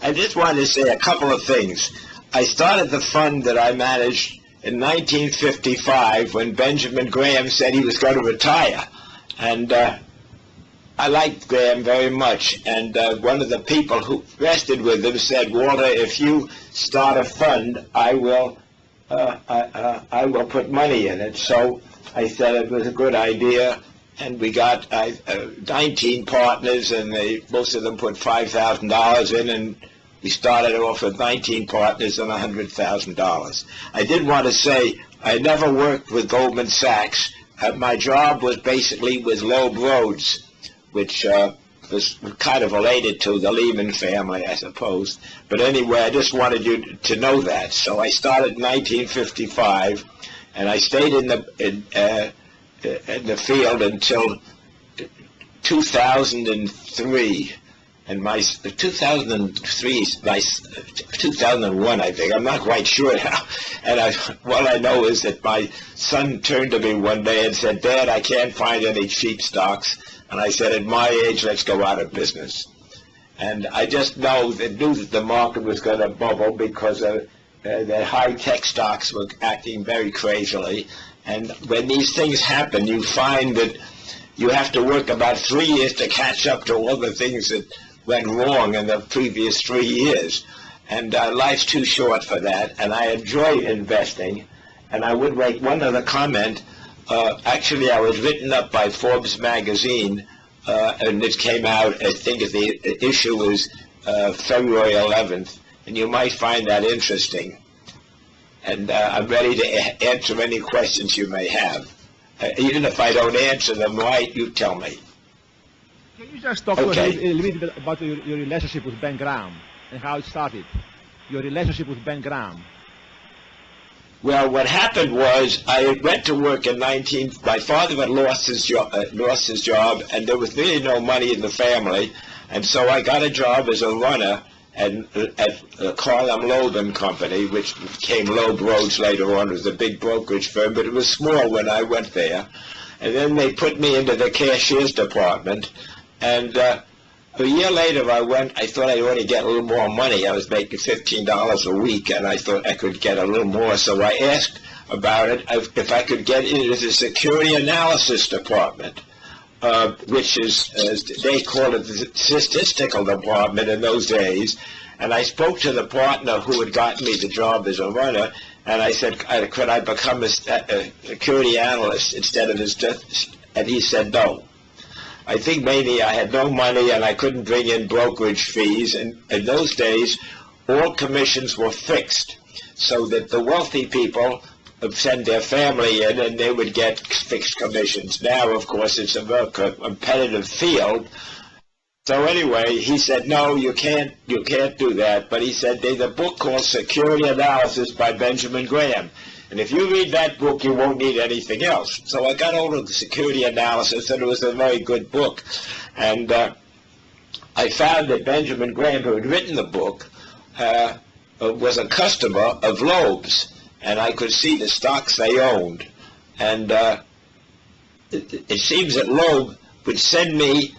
I just wanted to say a couple of things. I started the fund that I managed in 1955 when Benjamin Graham said he was going to retire. And I liked Graham very much. And one of the people who rested with him said, Walter, if you start a fund, I will put money in it. So I said it was a good idea. And we got 19 partners, and most of them put $5,000 in, and we started off with 19 partners and $100,000. I did want to say I never worked with Goldman Sachs. My job was basically with Loeb Rhodes, which was kind of related to the Lehman family, I suppose. But anyway, I just wanted you to know that. So I started in 1955, and I stayed in the field until 2003. And my 2001, I think. I'm not quite sure now. And all I know is that my son turned to me one day and said, Dad, I can't find any cheap stocks. And I said, at my age, let's go out of business. And I just knew that the market was going to bubble because the high-tech stocks were acting very crazily. And when these things happen, you find that you have to work about 3 years to catch up to all the things that went wrong in the previous 3 years. And life's too short for that. And I enjoy investing. And I would make one other comment. Actually, I was written up by Forbes magazine, and it came out, I think the issue was February 11th. And you might find that interesting. And I'm ready to answer any questions you may have. Even if I don't answer them right, you tell me. Can you just talk a little bit about your relationship with Ben Graham and how it started? Your relationship with Ben Graham. Well, what happened was I went to work in my father had lost his job, and there was really no money in the family. And so I got a job as a runner at Carlem Loeb and Company, which became Loeb Rhodes later on. It was a big brokerage firm, but it was small when I went there. And then they put me into the cashier's department. And a year later I thought I'd already get a little more money. I was making $15 a week, and I thought I could get a little more. So I asked about it, if I could get into the security analysis department, which is, as they called it, the statistical department in those days. And I spoke to the partner who had gotten me the job as a runner, and I said, could I become a security analyst instead of and he said no. I think mainly I had no money and I couldn't bring in brokerage fees. And in those days, all commissions were fixed, so that the wealthy people would send their family in and they would get fixed commissions. Now, of course, it's a very competitive field. So anyway, he said, no, you can't do that. But he said, there's a book called Security Analysis by Benjamin Graham. And if you read that book, you won't need anything else. So I got hold of the security analysis, and it was a very good book. And I found that Benjamin Graham, who had written the book, was a customer of Loeb's, and I could see the stocks they owned. And it seems that Loeb would send me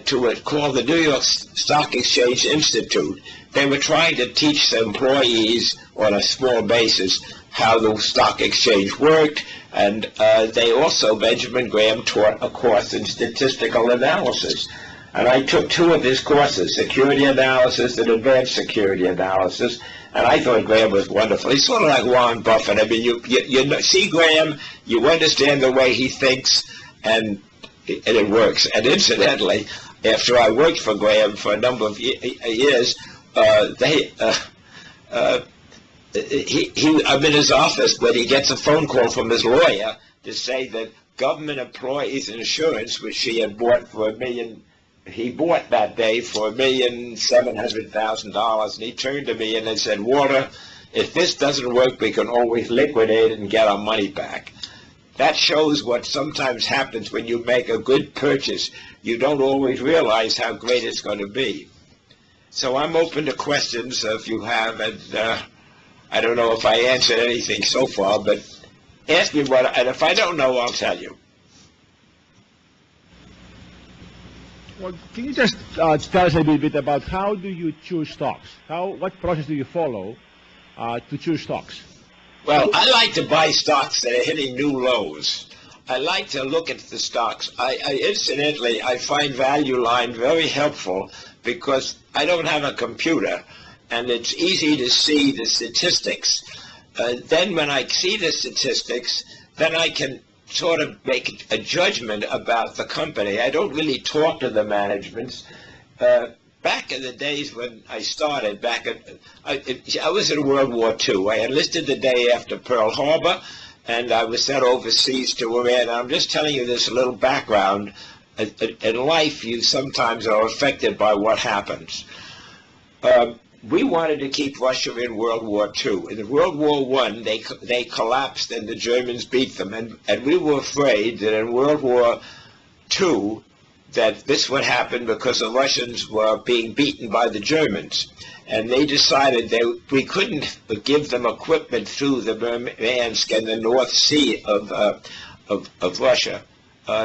to what's called the New York Stock Exchange Institute. They were trying to teach the employees on a small basis how the stock exchange worked, and they also, Benjamin Graham taught a course in statistical analysis. And I took 2 of his courses, security analysis and advanced security analysis, and I thought Graham was wonderful. He's sort of like Warren Buffett. I mean, you see Graham, you understand the way he thinks, and it works. And incidentally, after I worked for Graham for a number of years, I'm in his office when he gets a phone call from his lawyer to say that government employees' insurance, which he had bought for he bought that day for $1,700,000, and he turned to me and he said, Walter, if this doesn't work, we can always liquidate it and get our money back. That shows what sometimes happens when you make a good purchase. You don't always realize how great it's going to be. So I'm open to questions if you have, and I don't know if I answered anything so far, but ask me and if I don't know, I'll tell you. Well, can you just tell us a little bit about how do you choose stocks? What process do you follow to choose stocks? Well, I like to buy stocks that are hitting new lows. I like to look at the stocks. Incidentally, I find Value Line very helpful because I don't have a computer, and it's easy to see the statistics. Then when I see the statistics, then I can sort of make a judgment about the company. I don't really talk to the managements. Back in the days when I started, I was in World War II. I enlisted the day after Pearl Harbor, and I was sent overseas to Iran. I'm just telling you this little background. In life, you sometimes are affected by what happens. We wanted to keep Russia in World War II. In World War I, they collapsed and the Germans beat them. And we were afraid that in World War II, that this would happen because the Russians were being beaten by the Germans. And they decided we couldn't give them equipment through the Murmansk and the North Sea of Russia.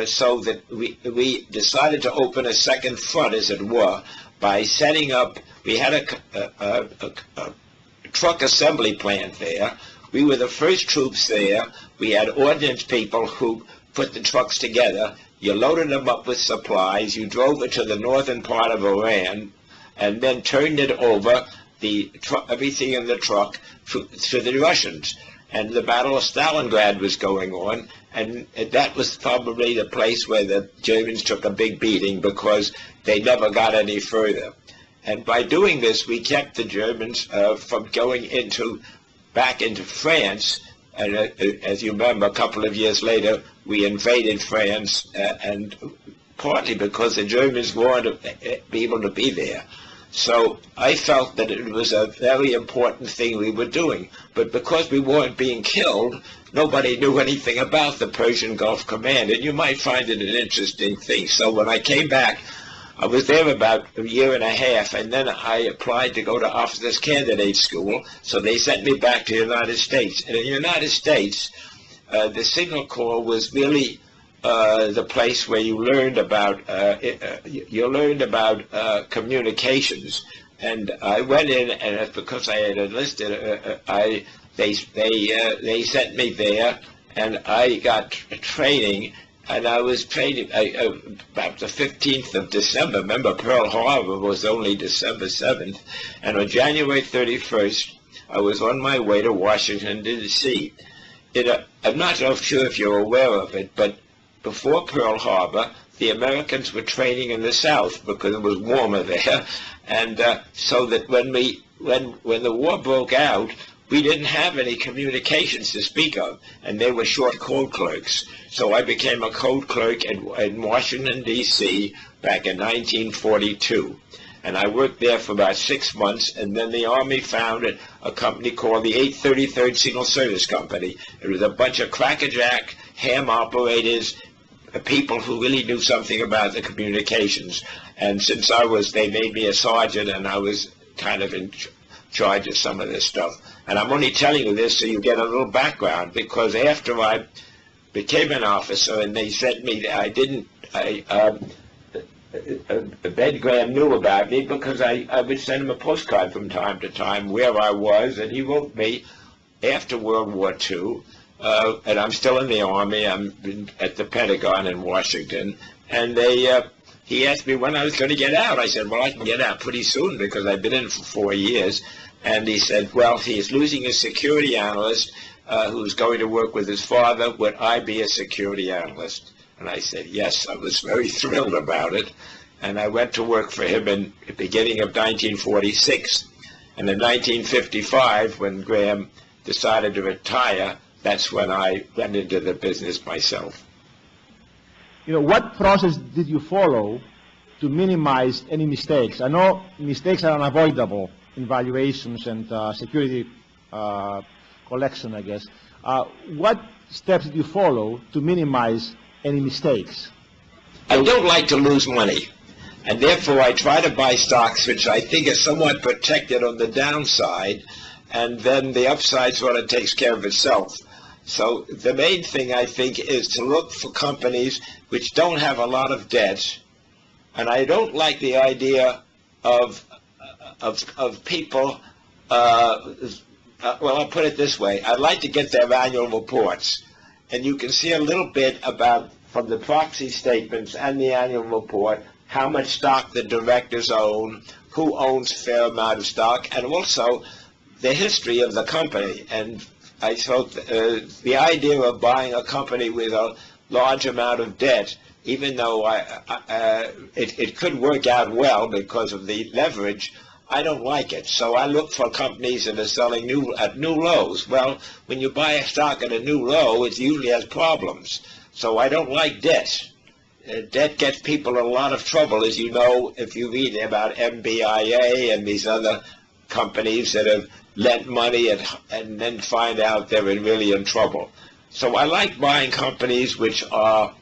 So that we decided to open a second front, as it were, by setting up, we had a truck assembly plant there. We were the first troops there. We had ordnance people who put the trucks together. You loaded them up with supplies. You drove it to the northern part of Iran, and then turned it over, everything in the truck, to the Russians. And the Battle of Stalingrad was going on, and that was probably the place where the Germans took a big beating because they never got any further. And by doing this, we kept the Germans from going back into France. And as you remember, a couple of years later, we invaded France, and partly because the Germans wanted to be able to be there. So I felt that it was a very important thing we were doing. But because we weren't being killed, nobody knew anything about the Persian Gulf Command. And you might find it an interesting thing. So when I came back, I was there about a year and a half, and then I applied to go to Officers Candidate School. So they sent me back to the United States. And in the United States, the Signal Corps was really the place where you learned about communications. And I went in, and because I had enlisted, they sent me there, and I got training. And I was trained about the 15th of December. Remember, Pearl Harbor was only December 7th. And on January 31st, I was on my way to Washington, D.C. I'm not sure if you're aware of it, but before Pearl Harbor, the Americans were training in the South because it was warmer there. And so that when the war broke out, we didn't have any communications to speak of, and they were short code clerks. So I became a code clerk in Washington, D.C. back in 1942. And I worked there for about 6 months, and then the Army founded a company called the 833rd Signal Service Company. It was a bunch of crackerjack, ham operators, people who really knew something about the communications. And since they made me a sergeant, and I was kind of in charge of some of this stuff. And I'm only telling you this so you get a little background, because after I became an officer and they sent me, Ben Graham knew about me because I would send him a postcard from time to time where I was, and he wrote me after World War II, and I'm still in the Army. I'm at the Pentagon in Washington, and he asked me when I was going to get out. I said, well, I can get out pretty soon because I've been in for 4 years. And he said, well, he is losing a security analyst who's going to work with his father. Would I be a security analyst? And I said, yes. I was very thrilled about it. And I went to work for him in the beginning of 1946. And in 1955, when Graham decided to retire, that's when I went into the business myself. You know, what process did you follow to minimize any mistakes? I know mistakes are unavoidable in valuations and security collection, I guess. What steps did you follow to minimize any mistakes? I don't like to lose money, and therefore I try to buy stocks which I think are somewhat protected on the downside, and then the upside sort of takes care of itself. So the main thing, I think, is to look for companies which don't have a lot of debt, And I don't like the idea of people, well, I'll put it this way. I'd like to get their annual reports. And you can see a little bit about, from the proxy statements and the annual report, how much stock the directors own, who owns a fair amount of stock, and also the history of the company. And I thought the idea of buying a company with a large amount of debt, even though it could work out well because of the leverage, I don't like it. So I look for companies that are selling at new lows. Well, when you buy a stock at a new low, it usually has problems. So I don't like debt. Debt gets people in a lot of trouble, as you know, if you read about MBIA and these other companies that have lent money and then find out they're really in trouble. So I like buying companies which are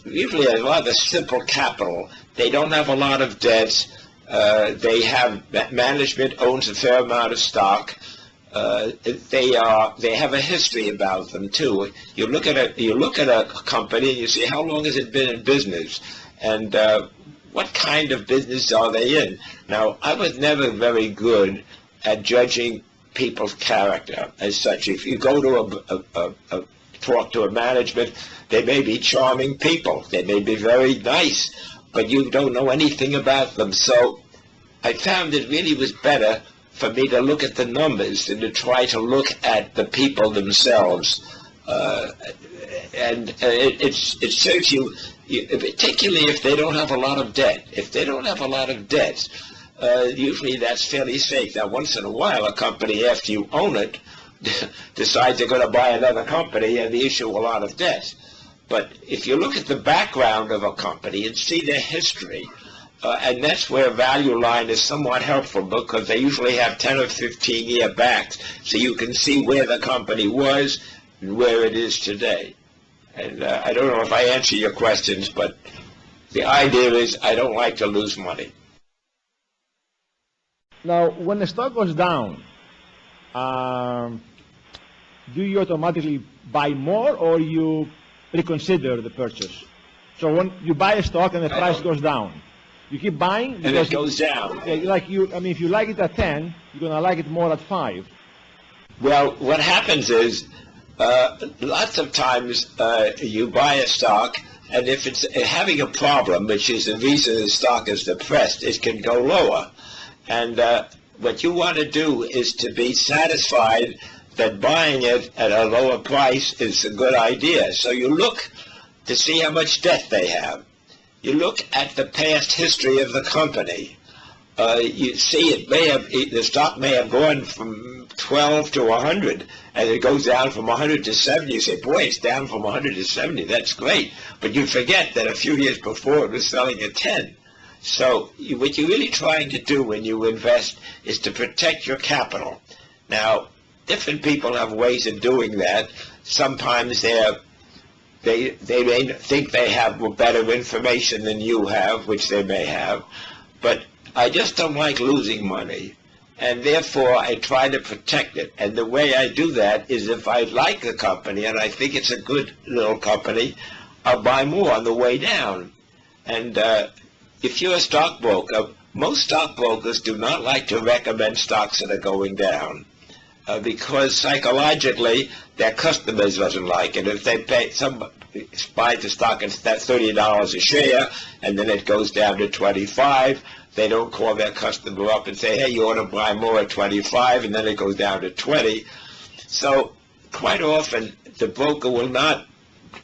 usually a rather simple capital. They don't have a lot of debts. Management owns a fair amount of stock. They have a history about them too. You look at a company and you see how long has it been in business, and what kind of business are they in. Now, I was never very good at judging people's character as such. If you go to talk to a management, they may be charming people. They may be very nice, but you don't know anything about them. So I found it really was better for me to look at the numbers than to try to look at the people themselves. It serves you, particularly if they don't have a lot of debt. If they don't have a lot of debt, usually that's fairly safe. Now, once in a while, a company, after you own it, decides they're going to buy another company and they issue a lot of debt. But if you look at the background of a company and see their history, and that's where Value Line is somewhat helpful, because they usually have 10 or 15-year backs, so you can see where the company was and where it is today. And I don't know if I answer your questions, but the idea is I don't like to lose money. Now, when the stock goes down, do you automatically buy more, or you reconsider the purchase? So when you buy a stock and the price goes down, you keep buying and it goes down. If you like it at 10, you're going to like it more at 5. Well, what happens is lots of times you buy a stock, and if it's having a problem, which is the reason the stock is depressed, it can go lower. And what you want to do is to be satisfied that buying it at a lower price is a good idea. So you look to see how much debt they have. You look at the past history of the company. You see the stock may have gone from 12 to 100, and it goes down from 100 to 70. You say, boy, it's down from 100 to 70. That's great. But you forget that a few years before it was selling at 10. So what you're really trying to do when you invest is to protect your capital. Now, different people have ways of doing that. Sometimes they may think they have better information than you have, which they may have, but I just don't like losing money, and therefore I try to protect it. And the way I do that is if I like the company and I think it's a good little company, I'll buy more on the way down. And if you're a stockbroker, most stockbrokers do not like to recommend stocks that are going down. Because psychologically, their customers doesn't like it. If they buy the stock at $30 a share, and then it goes down to 25, they don't call their customer up and say, hey, you ought to buy more at 25, and then it goes down to 20. So quite often, the broker will not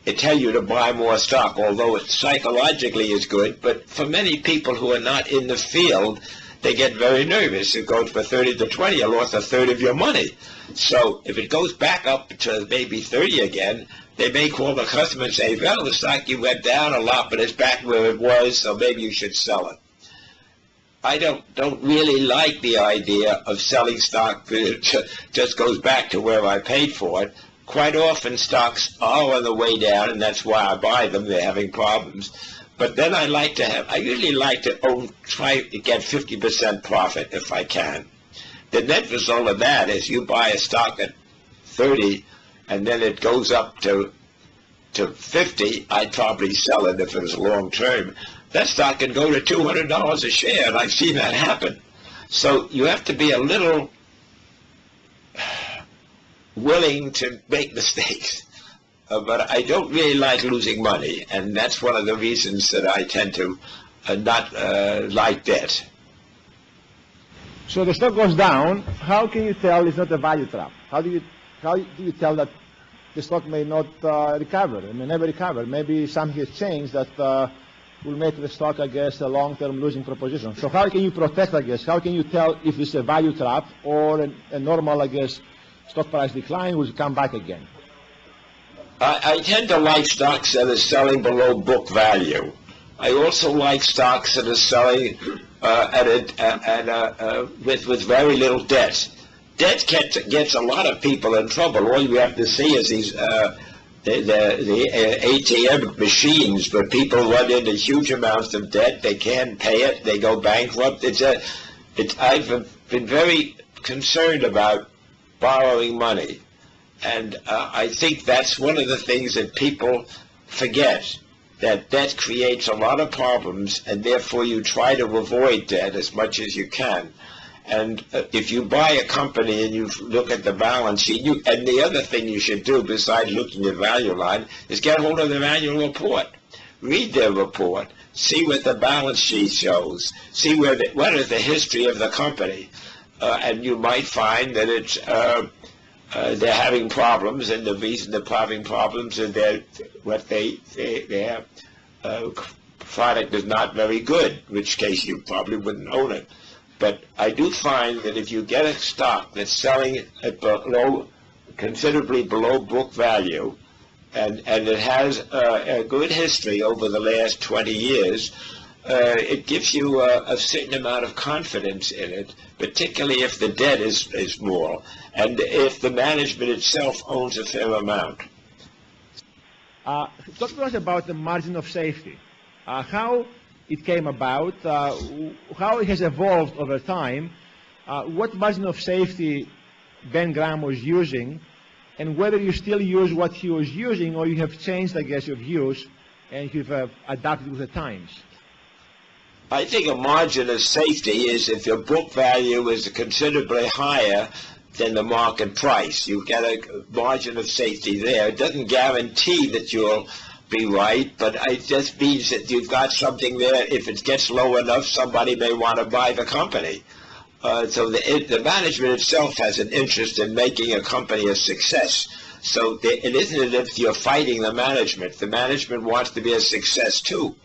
tell you to buy more stock, although it psychologically is good. But for many people who are not in the field, they get very nervous. It goes from 30 to 20, you lost a third of your money. So if it goes back up to maybe 30 again, they may call the customer and say, well, the stock you went down a lot, but it's back where it was, so maybe you should sell it. I don't really like the idea of selling stock that just goes back to where I paid for it. Quite often stocks are on the way down, and that's why I buy them. They're having problems. But then I usually like to try to get 50% profit if I can. The net result of that is you buy a stock at 30, and then it goes up to to 50, I'd probably sell it if it was long term. That stock can go to $200 a share, and I've seen that happen. So you have to be a little willing to make mistakes. But I don't really like losing money, and that's one of the reasons that I tend to not like debt. So the stock goes down. How can you tell it's not a value trap? How do you tell that the stock may not recover? It may never recover. Maybe something has changed that will make the stock, I guess, a long-term losing proposition. So how can you protect, I guess? How can you tell if it's a value trap or a normal, I guess, stock price decline will come back again? I tend to like stocks that are selling below book value. I also like stocks that are selling with very little debt. Debt gets a lot of people in trouble. All you have to see is these the ATM machines where people run into huge amounts of debt. They can't pay it. They go bankrupt. I've been very concerned about borrowing money. And I think that's one of the things that people forget, that debt creates a lot of problems, and therefore you try to avoid debt as much as you can. And if you buy a company and you look at the balance sheet, and the other thing you should do besides looking at value line is get hold of their annual report. Read their report. See what the balance sheet shows. See what is the history of the company. And you might find that it's they're having problems, and the reason they're having problems is their product is not very good, in which case you probably wouldn't own it. But I do find that if you get a stock that's selling at considerably below book value, and it has a good history over the last 20 years, it gives you a certain amount of confidence in it, particularly if the debt is small, and if the management itself owns a fair amount. Talk to us about the margin of safety. How it came about, how it has evolved over time, what margin of safety Ben Graham was using, and whether you still use what he was using, or you have changed, I guess, your views, and you've adapted with the times. I think a margin of safety is if your book value is considerably higher than the market price. You get a margin of safety there. It doesn't guarantee that you'll be right, but it just means that you've got something there. If it gets low enough, somebody may want to buy the company. So the management itself has an interest in making a company a success. So it isn't as if you're fighting the management. The management wants to be a success too.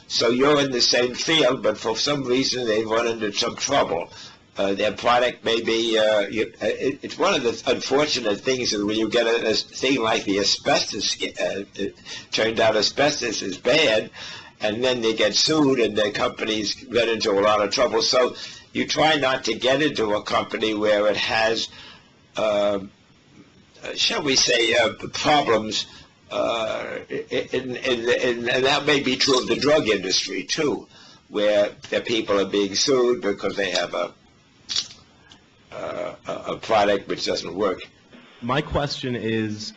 So you're in the same field, but for some reason they've run into some trouble. Their product may be, it's one of the unfortunate things that when you get a thing like the asbestos, it turned out asbestos is bad, and then they get sued and their companies get into a lot of trouble. So you try not to get into a company where it has, shall we say, problems, and that may be true of the drug industry too, where the people are being sued because they have a product which doesn't work. My question is,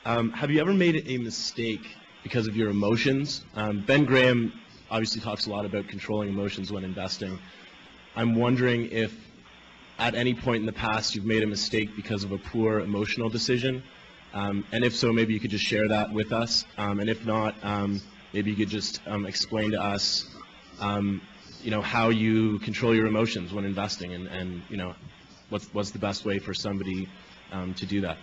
have you ever made a mistake because of your emotions? Ben Graham obviously talks a lot about controlling emotions when investing. I'm wondering if at any point in the past you've made a mistake because of a poor emotional decision, and if so, maybe you could just share that with us, and if not, maybe you could just explain to us how you control your emotions when investing, and what's the best way for somebody to do that?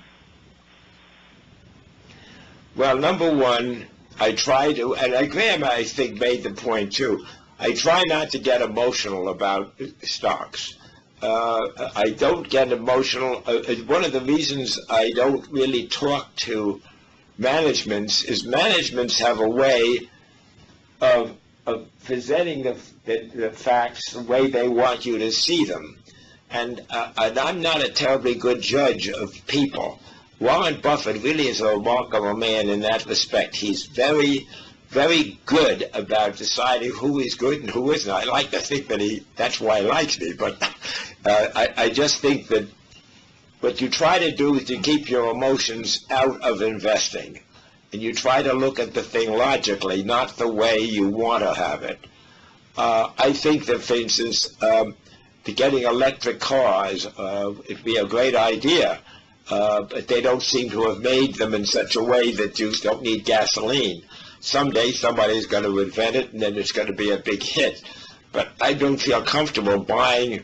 Well, number one, I try to, and Graham, I think, made the point too, I try not to get emotional about stocks. I don't get emotional. One of the reasons I don't really talk to managements is managements have a way of presenting the facts the way they want you to see them. And I'm not a terribly good judge of people. Warren Buffett really is a remarkable man in that respect. He's very, very good about deciding who is good and who isn't. I like to think that that's why he likes me, but I just think that what you try to do is to keep your emotions out of investing. and you try to look at the thing logically, not the way you want to have it. I think that, for instance, getting electric cars, it'd be a great idea, but they don't seem to have made them in such a way that you don't need gasoline. Someday somebody's going to invent it, and then it's going to be a big hit. But I don't feel comfortable buying,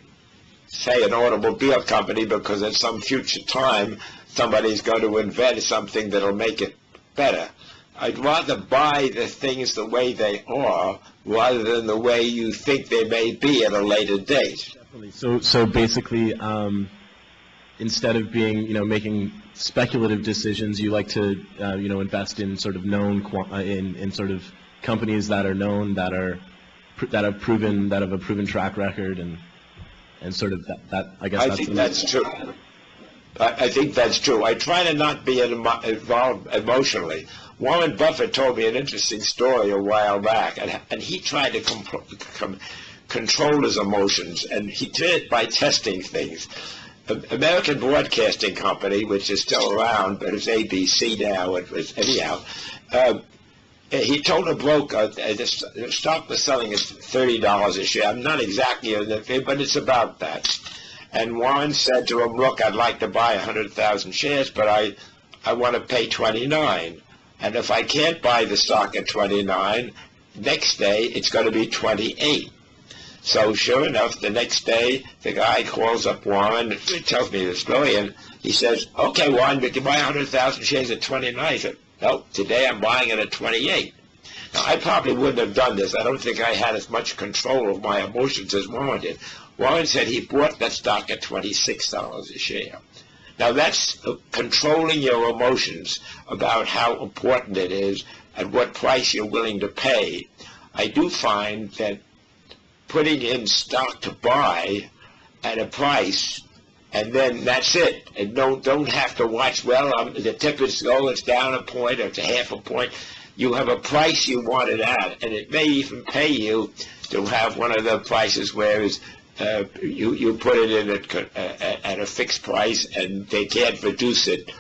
say, an automobile company because at some future time somebody's going to invent something that'll make it better. I'd rather buy the things the way they are rather than the way you think they may be at a later date. Definitely. So basically, instead of making speculative decisions, you like to invest in sort of known in sort of companies that are known, that have a proven track record, and sort of that I guess. I think that's true. I think that's true. I try to not be involved emotionally. Warren Buffett told me an interesting story a while back, and he tried to control his emotions, and he did it by testing things. American Broadcasting Company, which is still around, but it's ABC now, anyhow, he told a broker the stock was selling at $30 a share. I'm not exactly in the, but it's about that. And Warren said to him, look, I'd like to buy 100,000 shares, but I want to pay 29. And if I can't buy the stock at 29, next day it's going to be 28. So sure enough, the next day, the guy calls up Warren, he tells me the story, and he says, okay, Warren, we can buy 100,000 shares at 29. I said, no, today I'm buying it at 28. Now, I probably wouldn't have done this. I don't think I had as much control of my emotions as Warren did. Warren said he bought that stock at $26 a share. Now, that's controlling your emotions about how important it is and what price you're willing to pay. I do find that putting in stock to buy at a price, and then that's it. And don't have to watch, well, the tip is it's down a point or it's a half a point. You have a price you want it at, and it may even pay you to have one of the prices where you put it in at a fixed price and they can't reduce it.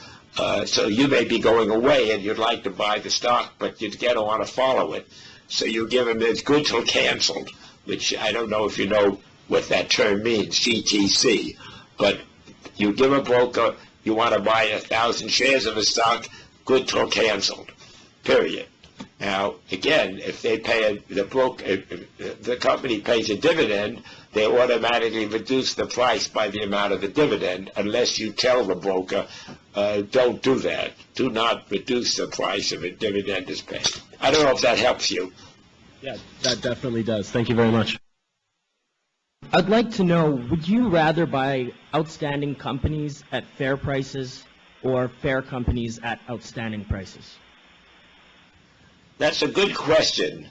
So you may be going away and you'd like to buy the stock, but you don't want to follow it. So you give them it's good till canceled, which I don't know if you know what that term means, CTC. But you give a broker, you want to buy 1,000 shares of a stock, good till canceled, period. Now, again, if they pay the company pays a dividend, they automatically reduce the price by the amount of the dividend, unless you tell the broker, don't do that. Do not reduce the price if a dividend is paid. I don't know if that helps you. Yeah, that definitely does. Thank you very much. I'd like to know, would you rather buy outstanding companies at fair prices or fair companies at outstanding prices? That's a good question,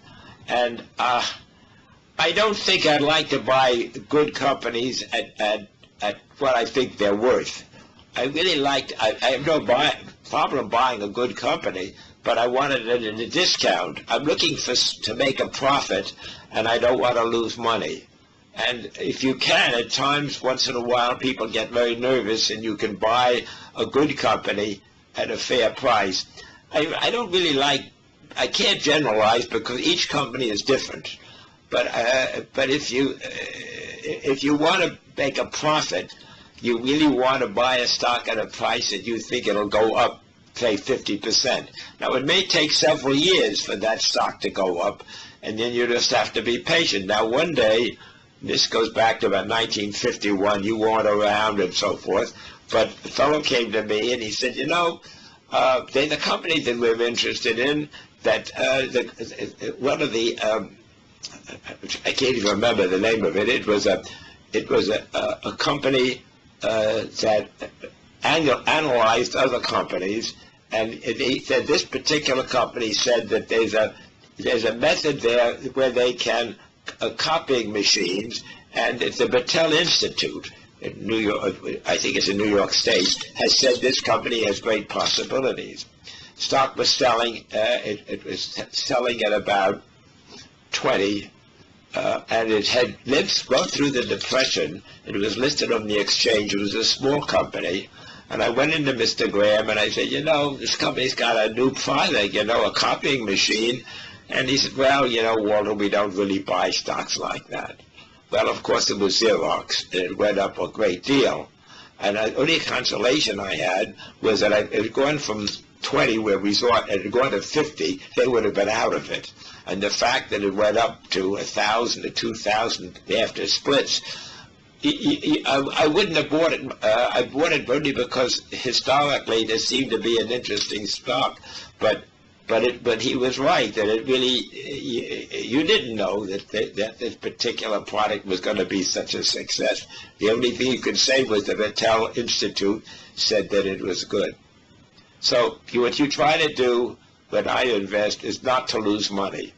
and I don't think I'd like to buy good companies at what I think they're worth. I really I have no problem buying a good company, but I want it at a discount. I'm looking to make a profit, and I don't want to lose money. And if you can, at times, once in a while, people get very nervous, and you can buy a good company at a fair price. I don't really like. I can't generalize because each company is different. But if you want to make a profit, you really want to buy a stock at a price that you think it'll go up, say 50%. Now it may take several years for that stock to go up, and then you just have to be patient. Now one day, this goes back to about 1951, you weren't around and so forth, but the fellow came to me and he said, they're the company that we're interested in, that one of the I can't even remember the name of it. It was a company that analyzed other companies, and he said this particular company said that there's a method there where they can copying machines, and the Battelle Institute in New York, I think it's in New York State, has said this company has great possibilities. Stock was selling, it was selling at about 20, and it had gone through the Depression. It was listed on the exchange. It was a small company, And I went into Mr. Graham and I said, you know, this company's got a new product, you know, a copying machine. And he said, well, you know, Walter, we don't really buy stocks like that. Well, of course, it was Xerox. It went up a great deal. And the only consolation I had was that it had gone from 20 where we saw it, had gone to 50, they would have been out of it. And the fact that it went up to 1,000 to 2,000 after splits, I wouldn't have bought it. I bought it only because historically there seemed to be an interesting stock, but he was right that it really, you didn't know that this particular product was going to be such a success. The only thing you could say was the Vattel Institute said that it was good. So what you try to do when I invest is not to lose money.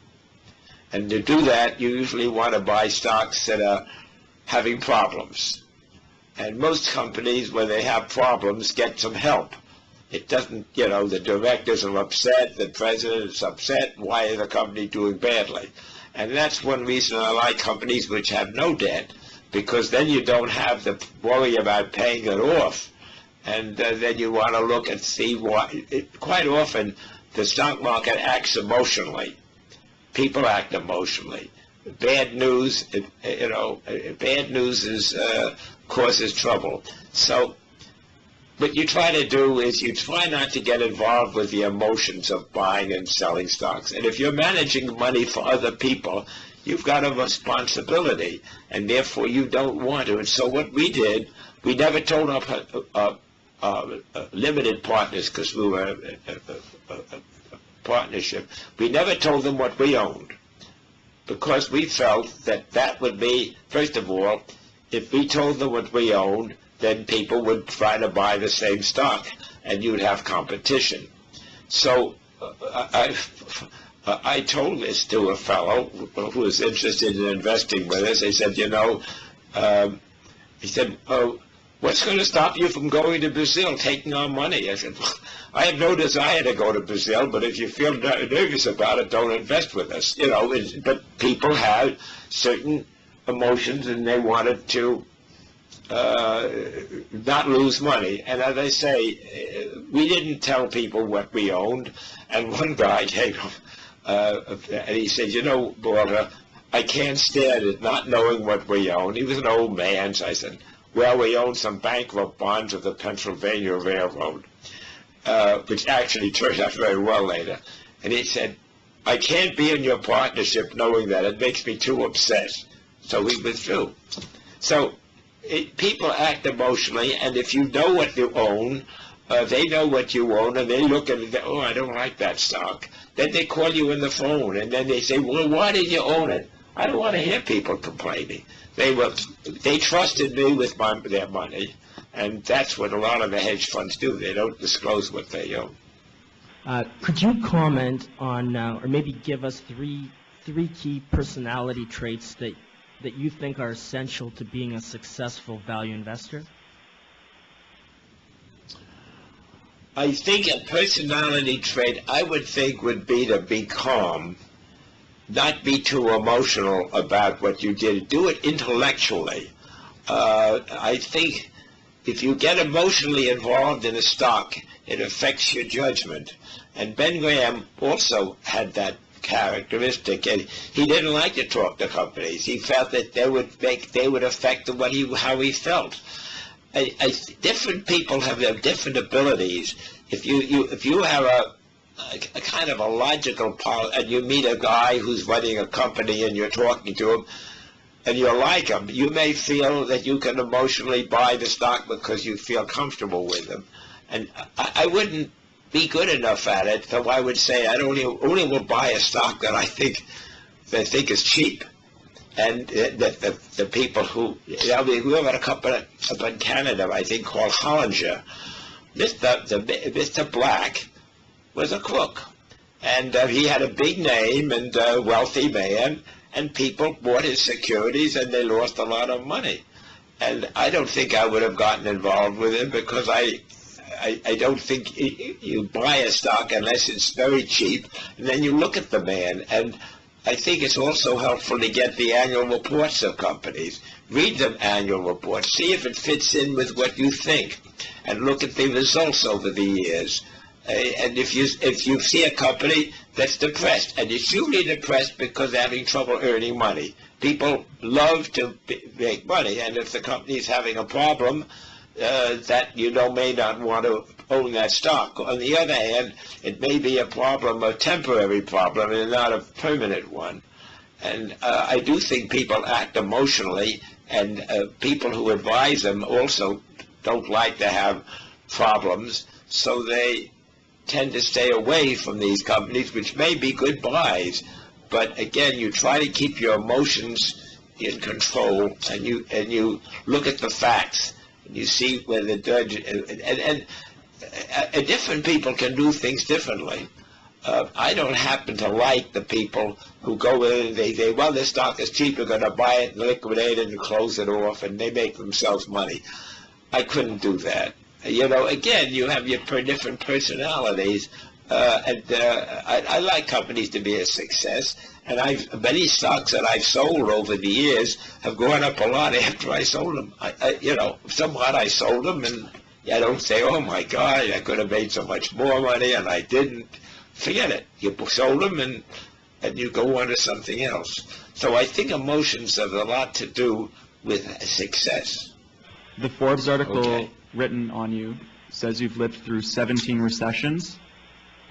And to do that, you usually want to buy stocks that are having problems. And most companies, when they have problems, get some help. It doesn't, you know, the directors are upset, the president is upset, why is the company doing badly? And that's one reason I like companies which have no debt, because then you don't have to worry about paying it off. And then you want to look and see why. Quite often, the stock market acts emotionally. People act emotionally. Bad news, bad news causes trouble. So what you try to do is you try not to get involved with the emotions of buying and selling stocks. And if you're managing money for other people, you've got a responsibility, and therefore you don't want to. And so what we did, we never told our limited partners, because we were a partnership, we never told them what we owned, because we felt that that would be, first of all, if we told them what we owned, then people would try to buy the same stock, and you'd have competition. So I told this to a fellow who was interested in investing with us. I said, you know, he said, oh, what's going to stop you from going to Brazil, taking our money? I said, well, I have no desire to go to Brazil, but if you feel nervous about it, don't invest with us. You know, but people have certain emotions, and they wanted to not lose money. And as I say, we didn't tell people what we owned. And one guy came and he said, you know, Walter, I can't stand it not knowing what we own. He was an old man, so I said, well, we own some bankrupt bonds of the Pennsylvania Railroad, which actually turned out very well later. And he said, I can't be in your partnership knowing that. It makes me too upset. So we withdrew. So people act emotionally, and if you know what you own, they know what you own, and they look at it, oh, I don't like that stock. Then they call you on the phone, and then they say, well, why did you own it? I don't want to hear people complaining. They trusted me with their money, and that's what a lot of the hedge funds do. They don't disclose what they own. Could you comment on, or maybe give us three key personality traits that you think are essential to being a successful value investor? I think a personality trait I would think would be to be calm, not be too emotional about what you did. Do it intellectually. I think if you get emotionally involved in a stock, it affects your judgment. And Ben Graham also had that characteristic, and he didn't like to talk to companies. He felt that they would affect how he felt. Different people have their different abilities. If you have a kind of a logical part, and you meet a guy who's running a company and you're talking to him, and you like him, you may feel that you can emotionally buy the stock because you feel comfortable with him. And I wouldn't be good enough at it, so I would say I only will buy a stock that I think is cheap. And the people who, we have a company up in Canada, I think, called Hollinger. Mr. Black was a crook, and he had a big name and a wealthy man, and people bought his securities and they lost a lot of money. And I don't think I would have gotten involved with him, because I don't think you buy a stock unless it's very cheap, and then you look at the man, and I think it's also helpful to get the annual reports of companies. Read the annual reports, see if it fits in with what you think, and look at the results over the years. And if you see a company that's depressed, and it's usually depressed because they're having trouble earning money. People love to make money, and if the company is having a problem, that may not want to own that stock. On the other hand, it may be a problem, a temporary problem, and not a permanent one. And I do think people act emotionally, and people who advise them also don't like to have problems, so they tend to stay away from these companies, which may be good buys. But again, you try to keep your emotions in control, and you look at the facts, and you see where the judge and different people can do things differently. I don't happen to like the people who go in and they say, well, this stock is cheap, we're going to buy it and liquidate it and close it off, and they make themselves money. I couldn't do that. Again, you have your different personalities, and I like companies to be a success, and many stocks that I've sold over the years have gone up a lot after I sold them. Somewhat I sold them, and I don't say, oh my God, I could have made so much more money, and I didn't. Forget it. You sold them, and you go on to something else. So I think emotions have a lot to do with success. The Forbes article Okay. written on you says you've lived through 17 recessions,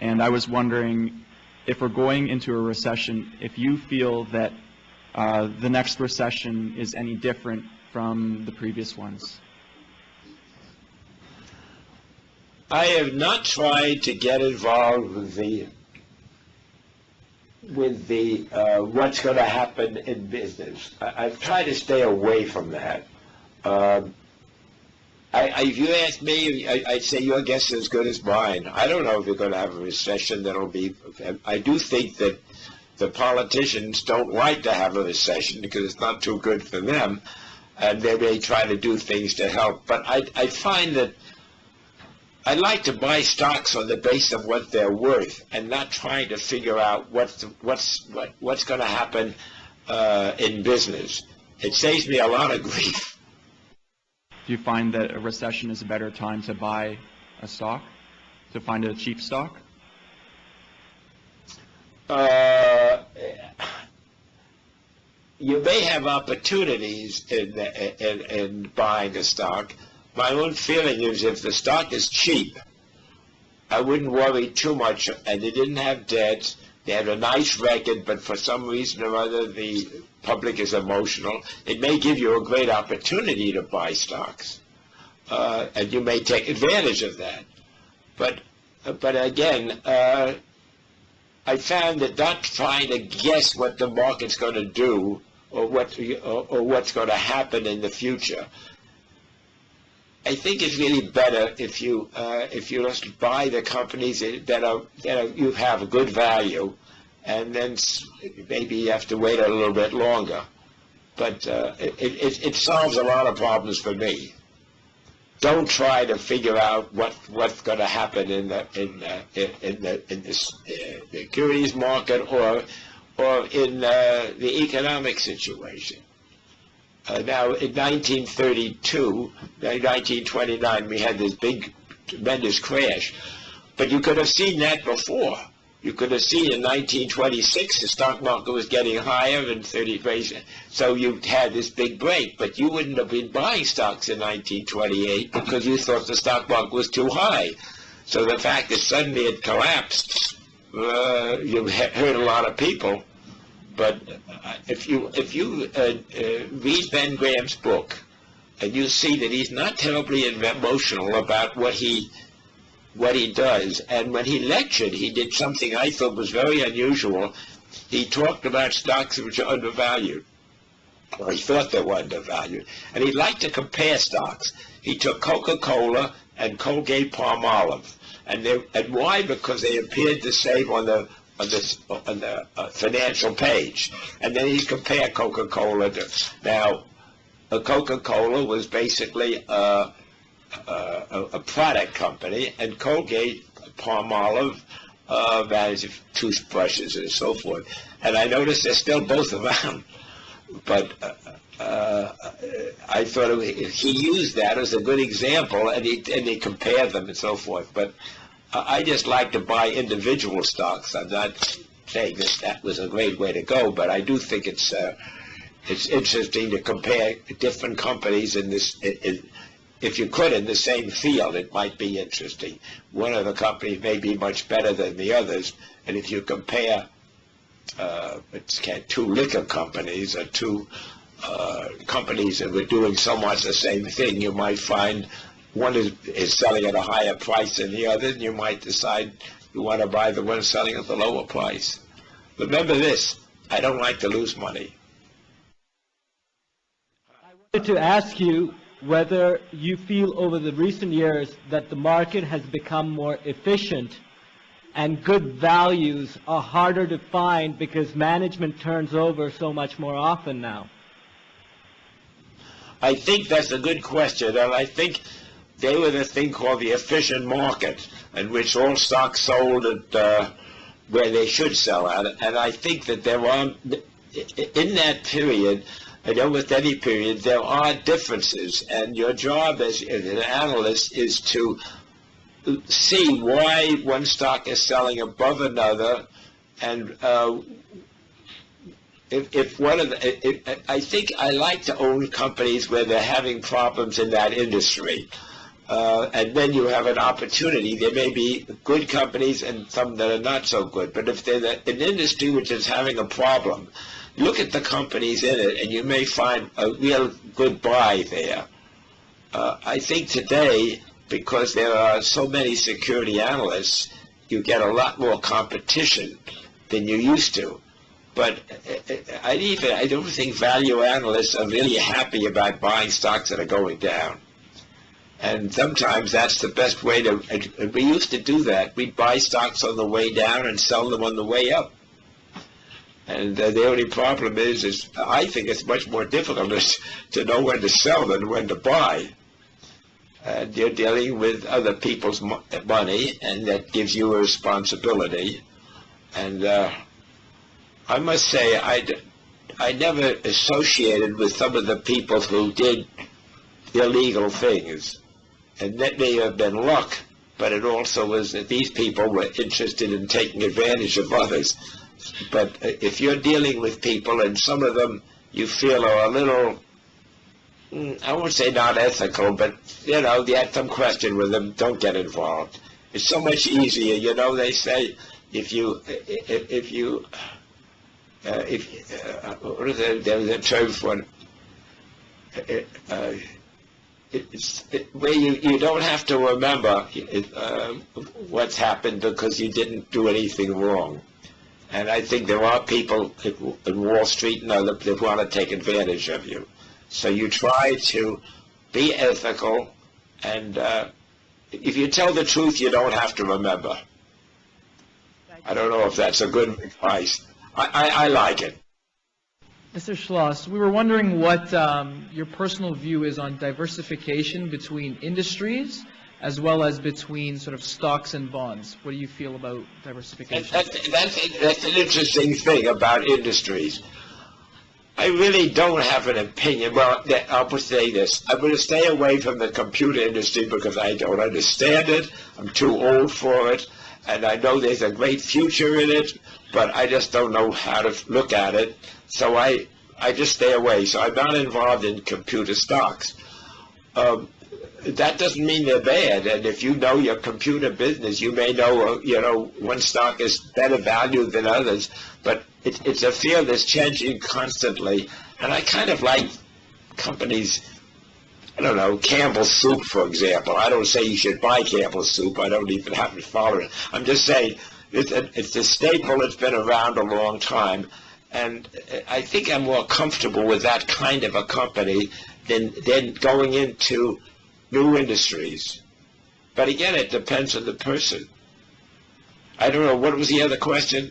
and I was wondering if we're going into a recession, if you feel that the next recession is any different from the previous ones. I have not tried to get involved with the what's going to happen in business. I've tried to stay away from that. If you ask me, I'd say your guess is as good as mine. I don't know if you're going to have a recession that'll be. I do think that the politicians don't like to have a recession because it's not too good for them, and they may try to do things to help. But I find that I like to buy stocks on the basis of what they're worth, and not trying to figure out what's going to happen in business. It saves me a lot of grief. Do you find that a recession is a better time to buy a stock, to find a cheap stock? You may have opportunities in buying a stock. My own feeling is if the stock is cheap, I wouldn't worry too much, and they didn't have debts. They had a nice record, but for some reason or other, the public is emotional. It may give you a great opportunity to buy stocks, and you may take advantage of that. But again, I found that not trying to guess what the market's going to do or what's going to happen in the future. I think it's really better if you just buy the companies that you have a good value, and then maybe you have to wait a little bit longer. But it solves a lot of problems for me. Don't try to figure out what's going to happen in the securities market or in the economic situation. Now, in 1932, 1929, we had this big, tremendous crash. But you could have seen that before. You could have seen in 1926 the stock market was getting higher and 30, so you had this big break. But you wouldn't have been buying stocks in 1928 because you thought the stock market was too high. So the fact that suddenly it collapsed, you hurt a lot of people. But if you read Ben Graham's book, and you see that he's not terribly emotional about what he does, and when he lectured, he did something I thought was very unusual. He talked about stocks which are undervalued, or he thought they were undervalued, and he liked to compare stocks. He took Coca-Cola and Colgate-Palmolive, and why? Because they appeared the same on the financial page, and then he compared Coca-Cola to. Now, Coca-Cola was basically a product company, and Colgate-Palmolive manage toothbrushes and so forth. And I noticed they're still both around. But I thought he used that as a good example, and he compared them and so forth. But I just like to buy individual stocks. I'm not saying that was a great way to go, but I do think it's interesting to compare different companies in this. If you could, in the same field, it might be interesting. One of the companies may be much better than the others, and if you compare two liquor companies or two companies that were doing somewhat the same thing, you might find one is selling at a higher price than the other, and you might decide you want to buy the one selling at the lower price. Remember this, I don't like to lose money. I wanted to ask you whether you feel over the recent years that the market has become more efficient and good values are harder to find because management turns over so much more often now. I think that's a good question, and I think they were the thing called the efficient market, in which all stocks sold at where they should sell at. And I think that there are, in that period, and almost any period, there are differences, and your job as an analyst is to see why one stock is selling above another, and if one of the, I think I like to own companies where they're having problems in that industry, and then you have an opportunity. There may be good companies and some that are not so good, but if they're an industry which is having a problem, look at the companies in it, and you may find a real good buy there. I think today, because there are so many security analysts, you get a lot more competition than you used to. But I don't think value analysts are really happy about buying stocks that are going down. And sometimes that's the best way to, we used to do that. We'd buy stocks on the way down and sell them on the way up. And the only problem is I think it's much more difficult to know when to sell than when to buy. And you're dealing with other people's money, and that gives you a responsibility. And I must say, I never associated with some of the people who did illegal things. And that may have been luck, but it also was that these people were interested in taking advantage of others. But if you're dealing with people, and some of them you feel are a little, I won't say not ethical, but, you know, you had some question with them, don't get involved. It's so much easier, you know, they say, there's a term for it, where you don't have to remember what's happened because you didn't do anything wrong. And I think there are people in Wall Street and others that want to take advantage of you. So you try to be ethical, and if you tell the truth, you don't have to remember. I don't know if that's a good advice. I like it. Mr. Schloss, we were wondering what your personal view is on diversification between industries as well as between sort of stocks and bonds. What do you feel about diversification? That's an interesting thing about industries. I really don't have an opinion. Well, I'll say this. I'm going to stay away from the computer industry because I don't understand it. I'm too old for it. And I know there's a great future in it, but I just don't know how to look at it. So I just stay away. So I'm not involved in computer stocks. That doesn't mean they're bad. And if you know your computer business, you may know, one stock is better valued than others. But it's a field that's changing constantly. And I kind of like companies, I don't know, Campbell's Soup, for example. I don't say you should buy Campbell's Soup. I don't even have to follow it. I'm just saying it's a staple that's been around a long time. And I think I'm more comfortable with that kind of a company than going into new industries. But again, it depends on the person. I don't know, what was the other question?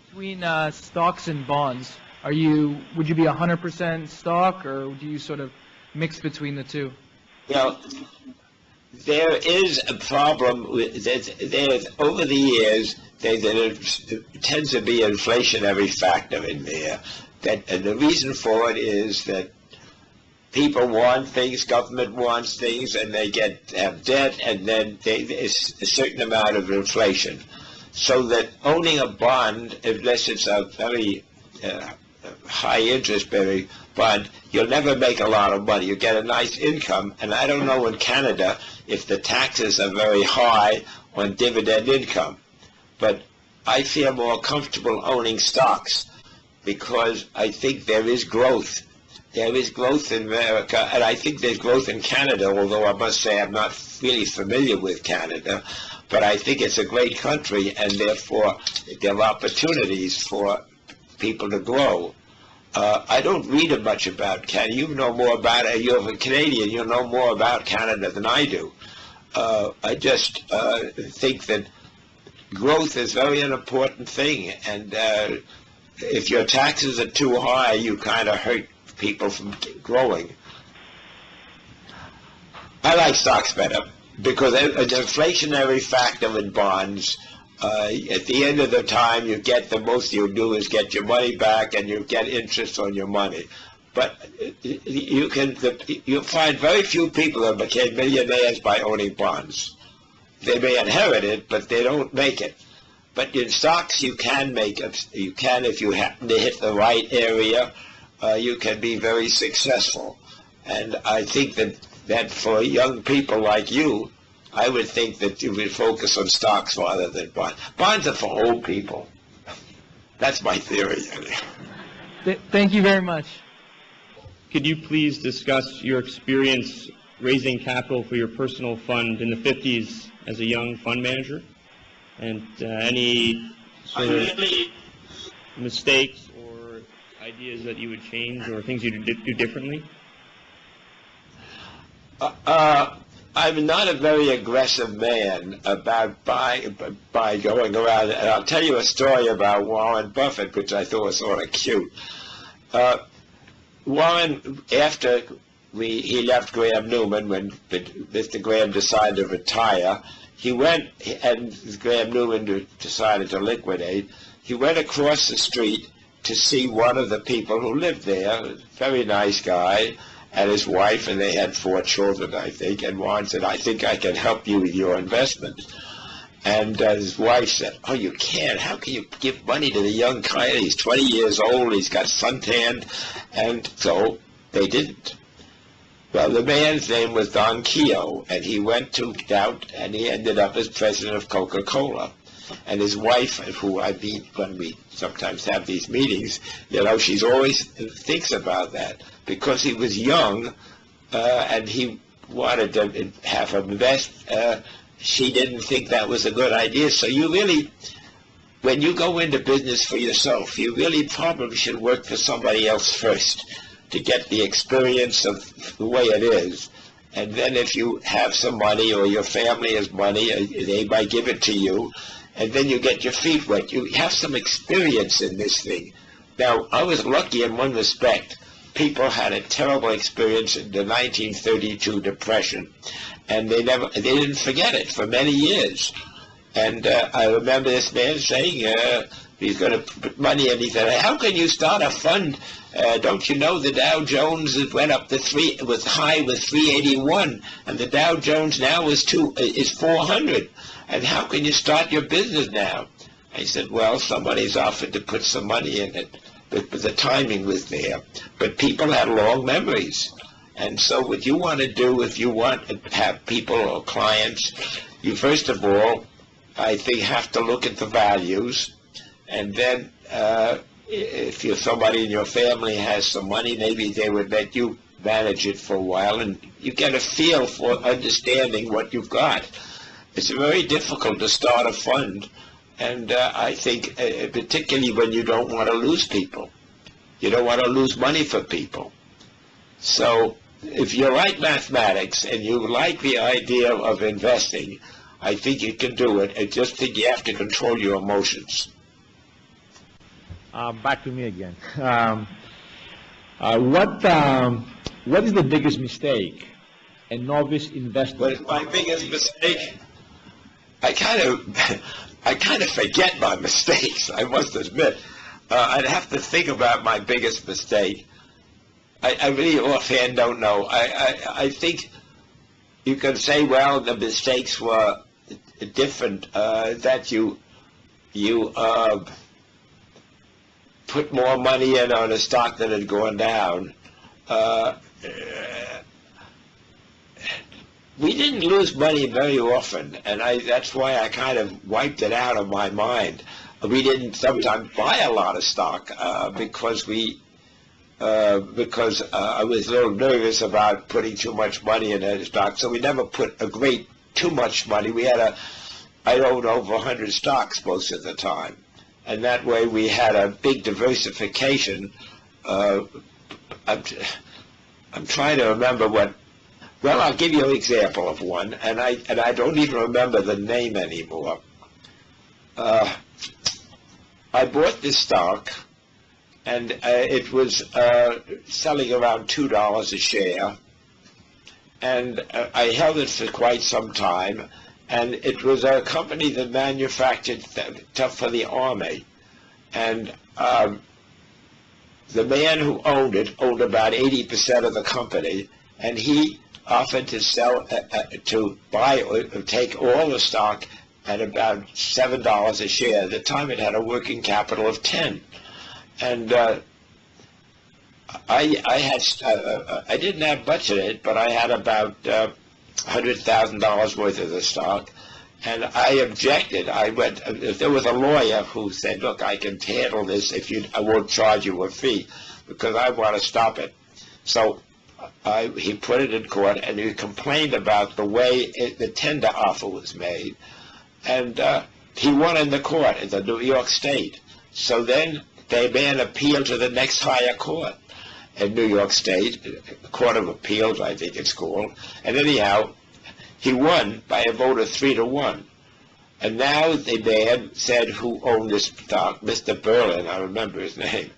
Between stocks and bonds, would you be 100% stock, or do you sort of mix between the two? there is a problem with there's over the years there tends to be an inflationary factor in there. And the reason for it is that people want things, government wants things, and they have debt, and then there's a certain amount of inflation. So that owning a bond, unless it's a very high interest bearing bond, you'll never make a lot of money. You get a nice income, and I don't know in Canada if the taxes are very high on dividend income. But I feel more comfortable owning stocks because I think there is growth. There is growth in America, and I think there's growth in Canada, although I must say I'm not really familiar with Canada. But I think it's a great country, and therefore there are opportunities for people to grow. I don't read much about Canada. You know more about it. You're a Canadian. You know more about Canada than I do. I just think that growth is very an important thing, and if your taxes are too high, you kind of hurt people from growing. I like stocks better because an inflationary factor in bonds, at the end of the time, you get the most you do is get your money back and you get interest on your money. But you'll find very few people that became millionaires by owning bonds. They may inherit it, but they don't make it. But in stocks, you can make it. You can, if you happen to hit the right area, you can be very successful. And I think that for young people like you, I would think that you would focus on stocks rather than bonds. Bonds are for old people. That's my theory. Thank you very much. Could you please discuss your experience raising capital for your personal fund in the 50s as a young fund manager? And any sort of mistakes or ideas that you would change or things you'd do differently? I'm not a very aggressive man about by going around, and I'll tell you a story about Warren Buffett, which I thought was sort of cute. Warren, after he left Graham Newman, when Mr. Graham decided to retire, he went, and Graham Newman decided to liquidate, he went across the street to see one of the people who lived there, a very nice guy, and his wife, and they had 4 children, I think, and Warren said, I think I can help you with your investment. And his wife said, oh, you can't. How can you give money to the young guy? He's 20 years old, he's got suntanned, and so they didn't. Well, the man's name was Don Keogh, and he went out, and he ended up as president of Coca-Cola. And his wife, who I meet when we sometimes have these meetings, she's always thinks about that. Because he was young, and he wanted to have him invest, she didn't think that was a good idea. So you really, when you go into business for yourself, you really probably should work for somebody else first to get the experience of the way it is. And then if you have some money or your family has money, they might give it to you, and then you get your feet wet. You have some experience in this thing. Now, I was lucky in one respect. People had a terrible experience in the 1932 Depression, and they didn't forget it for many years. And I remember this man saying he's going to put money in. He said, how can you start a fund? Don't you know the Dow Jones went up to was high with 381, and the Dow Jones now is 400. And how can you start your business now? I said, well, somebody's offered to put some money in it. But the timing was there. But people had long memories. And so what you want to do, if you want to have people or clients, you first of all, I think, have to look at the values. And then if you're somebody in your family has some money, maybe they would let you manage it for a while. And you get a feel for understanding what you've got. It's very difficult to start a fund. And I think particularly when you don't want to lose people. You don't want to lose money for people. So if you like mathematics and you like the idea of investing, I think you can do it. I just think you have to control your emotions. Back to me again. What is the biggest mistake a novice investor? What is my biggest mistake? I kind of forget my mistakes, I must admit. I'd have to think about my biggest mistake. I really offhand don't know. I think you can say, well, the mistakes were different, that you put more money in on a stock that had gone down. We didn't lose money very often, and that's why I kind of wiped it out of my mind. We didn't sometimes buy a lot of stock because I was a little nervous about putting too much money in a stock, so we never put too much money. I owned over 100 stocks most of the time, and that way we had a big diversification. I'm trying to remember what. Well, I'll give you an example of one, and I don't even remember the name anymore. I bought this stock, and it was selling around $2 a share, and I held it for quite some time, and it was a company that manufactured stuff for the Army, and the man who owned it owned about 80% of the company, and he offered to sell, to buy or take all the stock at about $7 a share. At the time it had a working capital of 10. And I didn't have much in it, but I had about $100,000 worth of the stock. And I objected. There was a lawyer who said, look, I can handle this I won't charge you a fee because I want to stop it. So he put it in court, and he complained about the way the tender offer was made. And he won in the court in the New York State. So then the man appealed to the next higher court in New York State, Court of Appeals, I think it's called. And anyhow, he won by a vote of 3-1. And now the man said who owned this stock, Mr. Berlin, I remember his name.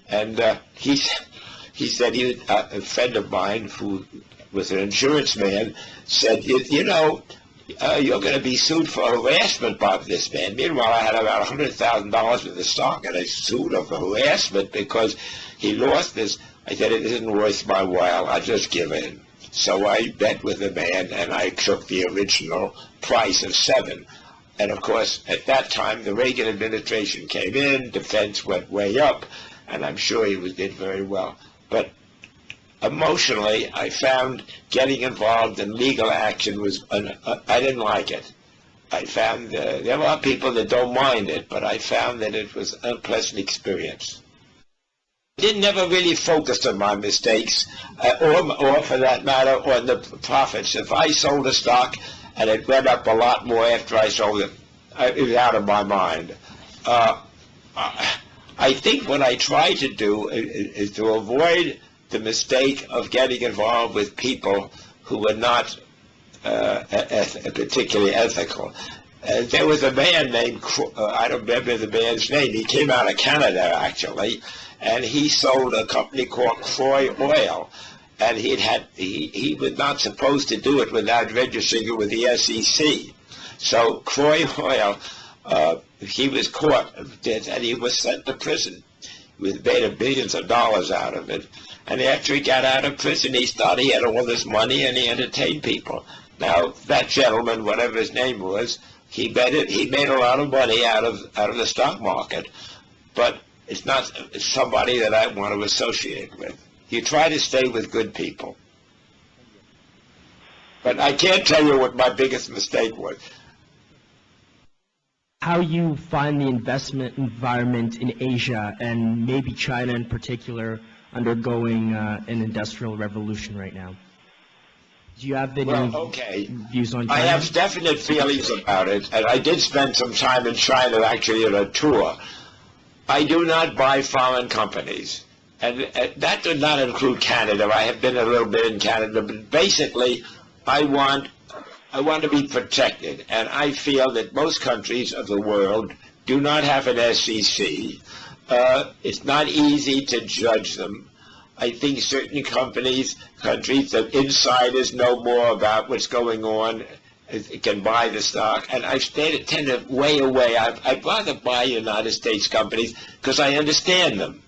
And he said, a friend of mine who was an insurance man said, you know, you're going to be sued for harassment by this man. Meanwhile, I had about $100,000 worth of stock, and I sued him for harassment because he lost this. I said, it isn't worth my while. I'll just give in. So I bet with the man, and I took the original price of $7. And, of course, at that time, the Reagan administration came in, defense went way up, and I'm sure he did very well. But emotionally, I found getting involved in legal action I didn't like it. I found there are people that don't mind it, but I found that it was an unpleasant experience. I didn't never really focus on my mistakes, or for that matter, on the profits. If I sold a stock and it went up a lot more after I sold it, it was out of my mind. I think what I try to do is to avoid the mistake of getting involved with people who were not particularly ethical. There was a man named, I don't remember the man's name, he came out of Canada actually, and he sold a company called Croy Oil, and he was not supposed to do it without registering it with the SEC. So Croy Oil, he was caught and he was sent to prison. He made billions of dollars out of it. And after he got out of prison, he thought he had all this money and he entertained people. Now, that gentleman, whatever his name was, he made a lot of money out of the stock market, but it's not somebody that I want to associate with. You try to stay with good people. But I can't tell you what my biggest mistake was. How you find the investment environment in Asia, and maybe China in particular, undergoing an industrial revolution right now? Do you have any views on China? I have definite feelings about it, and I did spend some time in China actually on a tour. I do not buy foreign companies, and that does not include Canada. I have been a little bit in Canada, but basically I want to be protected, and I feel that most countries of the world do not have an SEC. It's not easy to judge them. I think certain countries, the insiders know more about what's going on, can buy the stock, and I tend to way away. I'd rather buy United States companies because I understand them.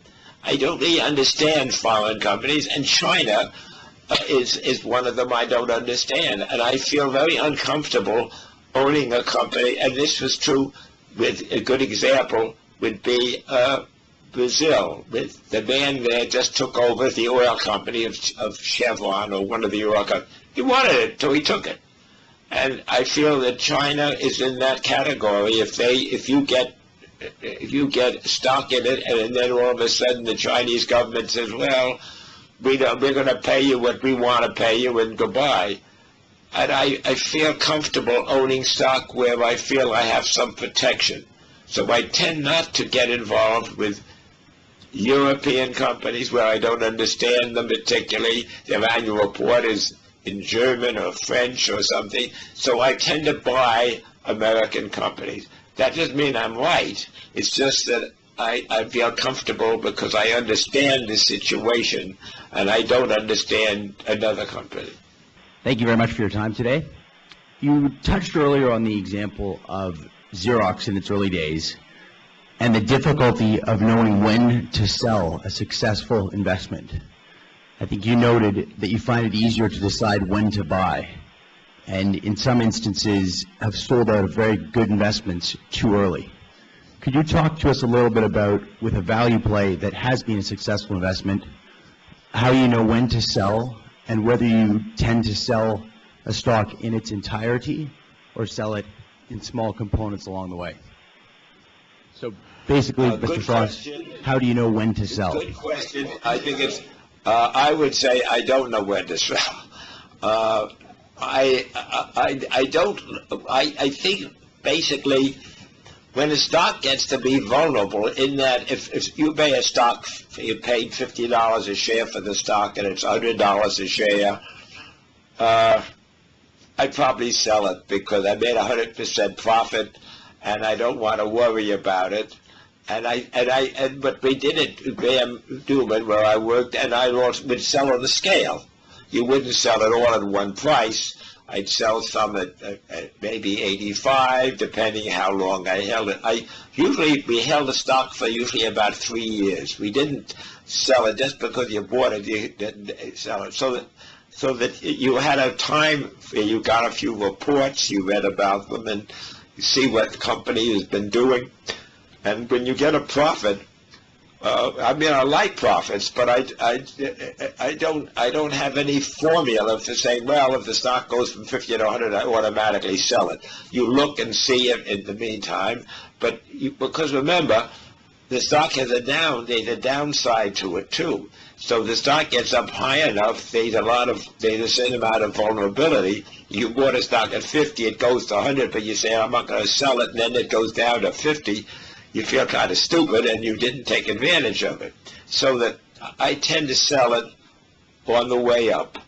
I don't really understand foreign companies, and China is one of them I don't understand, and I feel very uncomfortable owning a company, and this was true with a good example would be Brazil. With the man there just took over the oil company of Chevron or one of the oil companies. He wanted it, so he took it. And I feel that China is in that category. If you get stock in it, and then all of a sudden the Chinese government says, well, we're going to pay you what we want to pay you, and goodbye. And I feel comfortable owning stock where I feel I have some protection. So I tend not to get involved with European companies where I don't understand them particularly. Their annual report is in German or French or something. So I tend to buy American companies. That doesn't mean I'm right. It's just that I feel comfortable because I understand the situation and I don't understand another company. Thank you very much for your time today. You touched earlier on the example of Xerox in its early days and the difficulty of knowing when to sell a successful investment. I think you noted that you find it easier to decide when to buy, and in some instances have sold out of very good investments too early. Could you talk to us a little bit about, with a value play that has been a successful investment, how you know when to sell and whether you tend to sell a stock in its entirety or sell it in small components along the way? So basically, Mr. Schloss, how do you know when to sell? Good question. I think it's, I would say I don't know when to sell. I think basically when a stock gets to be vulnerable in that if you pay a stock, you paid $50 a share for the stock and it's $100 a share, I'd probably sell it because I made 100% profit and I don't want to worry about it. But we did it at Graham Newman where I worked, and I would sell on the scale. You wouldn't sell it all at one price. I'd sell some at maybe 85, depending how long I held it. We held the stock for usually about 3 years. We didn't sell it just because you bought it. You didn't sell it. So that you had a time where you got a few reports, you read about them, and you see what the company has been doing. And when you get a profit, I mean, I like profits, but I don't have any formula for saying, well, if the stock goes from 50 to 100, I automatically sell it. You look and see it in the meantime, but because remember, the stock has a downside to it too. So the stock gets up high enough, there's the same amount of vulnerability. You bought a stock at 50, it goes to 100, but you say, I'm not going to sell it, and then it goes down to 50. You feel kind of stupid and you didn't take advantage of it. So that I tend to sell it on the way up.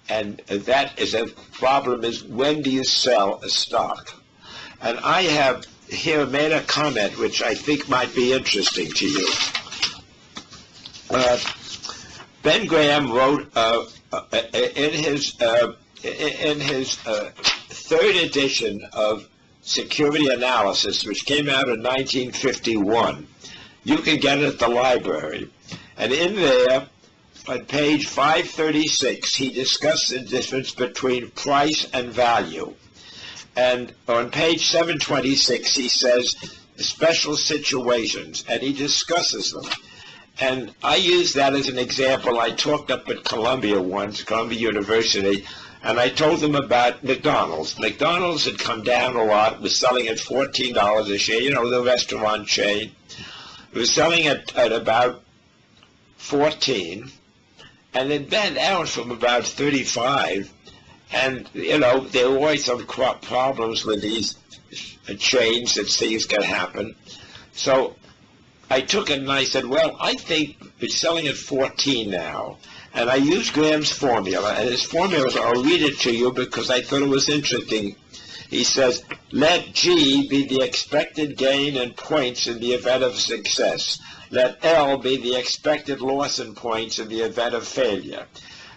And that is a problem, is when do you sell a stock? And I have here made a comment which I think might be interesting to you. Ben Graham wrote in his third edition of Security Analysis, which came out in 1951. You can get it at the library. And in there, on page 536, he discussed the difference between price and value. And on page 726, he says special situations, and he discusses them. And I use that as an example. I talked up at Columbia University, and I told them about McDonald's. McDonald's had come down a lot, was selling at $14 a share, the restaurant chain. It was selling at about 14, and it bent down from about 35. And, there were always some problems with these chains that things can happen. So I took it and I said, well, I think it's selling at 14 now. And I used Graham's formula, and his formula, I'll read it to you because I thought it was interesting. He says, let G be the expected gain in points in the event of success. Let L be the expected loss in points in the event of failure.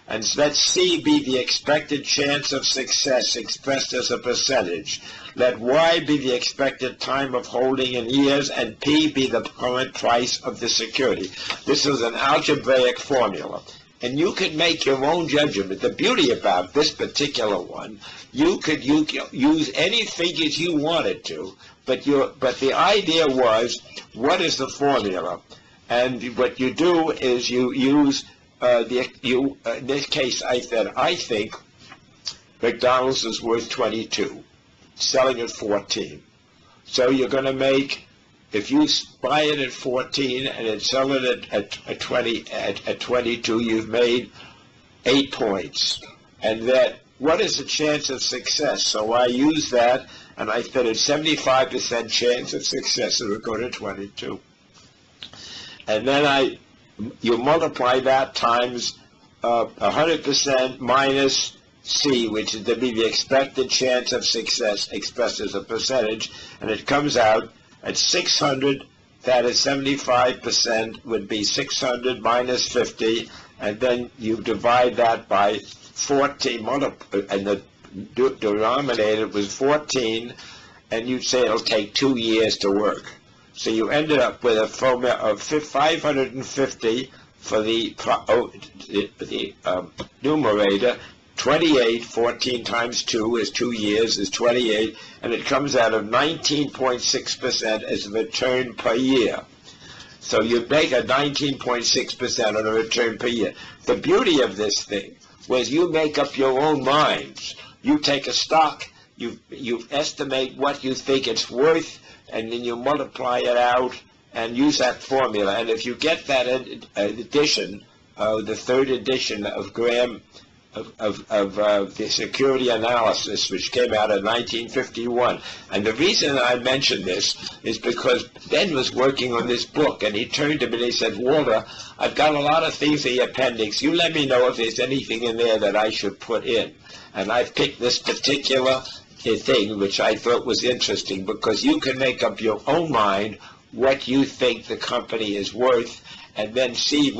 And let C be the expected chance of success expressed as a percentage. Let Y be the expected time of holding in years, and P be the current price of the security. This is an algebraic formula. And you could make your own judgment. The beauty about this particular one, you could use any figures you wanted to, but the idea was, what is the formula? And what you do is you use in this case, I think McDonald's is worth 22, selling at 14. So you're going to make, if you buy it at 14 and then sell it at 22, you've made 8 points. And that, what is the chance of success? So I use that, and I said a 75% chance of success, it would go to 22. And then you multiply that times 100% minus C, which is to be the expected chance of success expressed as a percentage, and it comes out at 600. That is 75% would be 600 minus 50, and then you divide that by 14, and the denominator was 14, and you'd say it'll take 2 years to work. So you ended up with a formula of 550 for the numerator, 28, 14 times 2 is 2 years, is 28, and it comes out of 19.6% as a return per year. So you make a 19.6% on a return per year. The beauty of this thing was you make up your own minds. You take a stock, you estimate what you think it's worth, and then you multiply it out and use that formula. And if you get that edition, the third edition of Graham, of the security analysis, which came out in 1951. And the reason I mention this is because Ben was working on this book, and he turned to me and he said, Walter, I've got a lot of things in the appendix. You let me know if there's anything in there that I should put in. And I've picked this particular thing, which I thought was interesting, because you can make up your own mind what you think the company is worth, and then see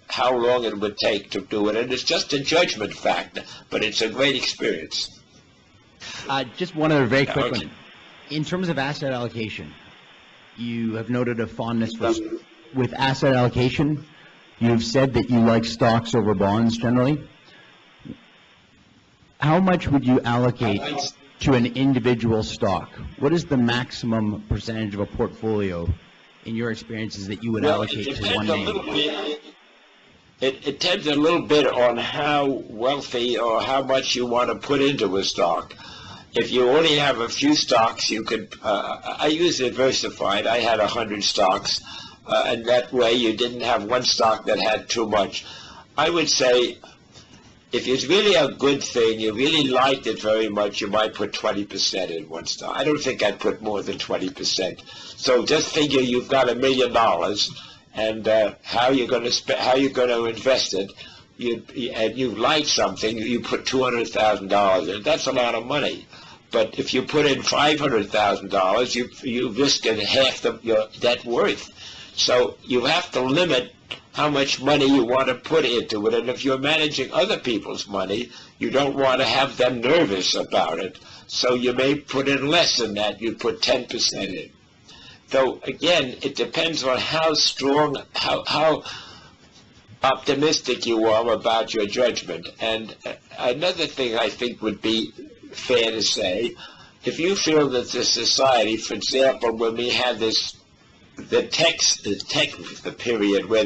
how long it would take to do it. And it's just a judgment factor, but it's a great experience. Just one other very quick one. In terms of asset allocation, you have noted a fondness with asset allocation. You've said that you like stocks over bonds generally. How much would you allocate to an individual stock? What is the maximum percentage of a portfolio, in your experiences, that you would allocate to one name? It depends a little bit on how wealthy or how much you want to put into a stock. If you only have a few stocks, you could, I use diversified. I had 100 stocks, and that way you didn't have one stock that had too much. I would say, if it's really a good thing, you really liked it very much, you might put 20% in one stock. I don't think I'd put more than 20%. So just figure you've got $1 million, and how you're going to invest it. And you like something, you put $200,000 in. That's a lot of money. But if you put in $500,000, you risk half your net worth. So you have to limit how much money you want to put into it. And if you're managing other people's money, you don't want to have them nervous about it. So you may put in less than that. You put 10% in. Though, again, it depends on how strong, how optimistic you are about your judgment. And another thing I think would be fair to say, if you feel that the society, for example, when we had the period where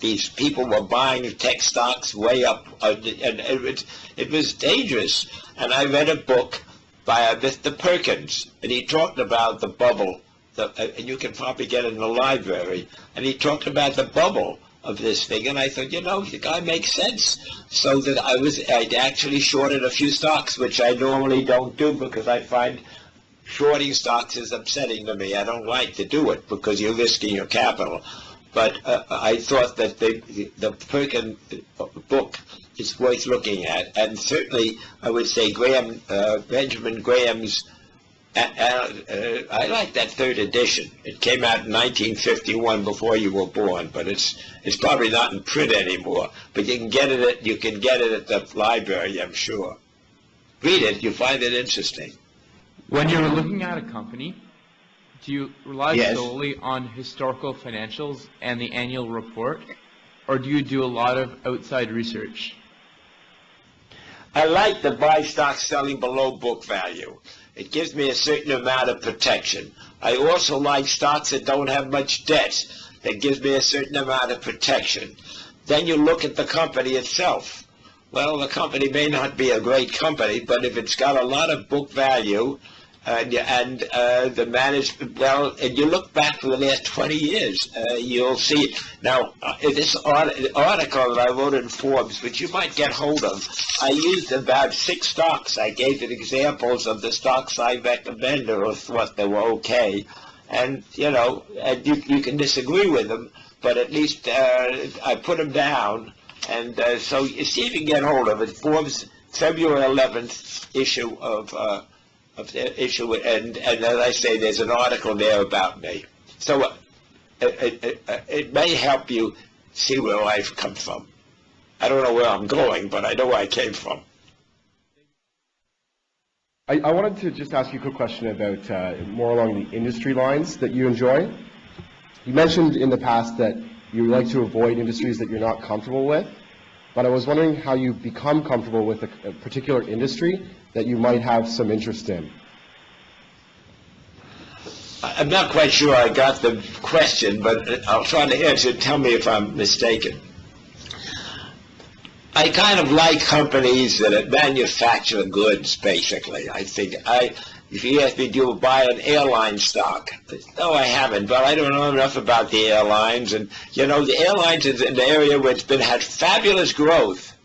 these people were buying tech stocks way up, and it was dangerous. And I read a book by Mr. Perkins, and he talked about the bubble, and you can probably get it in the library, and he talked about the bubble of this thing, and I thought, the guy makes sense. So that I'd actually shorted a few stocks, which I normally don't do, because I find shorting stocks is upsetting to me. I don't like to do it because you're risking your capital. But I thought that the Perkins book is worth looking at. And certainly, I would say Benjamin Graham's I like that third edition. It came out in 1951, before you were born, but it's probably not in print anymore. But you can get it at the library, I'm sure. Read it, you find it interesting. When you're looking at a company, do you rely Yes. solely on historical financials and the annual report, or do you do a lot of outside research? I like to buy stocks selling below book value. It gives me a certain amount of protection. I also like stocks that don't have much debt. That gives me a certain amount of protection. Then you look at the company itself. Well, the company may not be a great company, but if it's got a lot of book value, and the management, well, and you look back for the last 20 years, you'll see it. Now, this article that I wrote in Forbes, which you might get hold of, I used about 6 stocks. I gave it examples of the stocks I recommended or thought they were okay. And, you know, and you can disagree with them, but at least I put them down. And so you see if you can get hold of it. Forbes, February 11th issue of and as I say, there's an article there about me. So it may help you see where I've come from. I don't know where I'm going, but I know where I came from. I wanted to just ask you a quick question about more along the industry lines that you enjoy. You mentioned in the past that you like to avoid industries that you're not comfortable with, but I was wondering how you become comfortable with a particular industry that you might have some interest in. I'm not quite sure I got the question, but I'll try to answer it. Tell me if I'm mistaken. I kind of like companies that manufacture goods, basically. I think if you ask me, do you buy an airline stock? No, I haven't, but I don't know enough about the airlines. And, you know, the airlines is an area where it's had fabulous growth,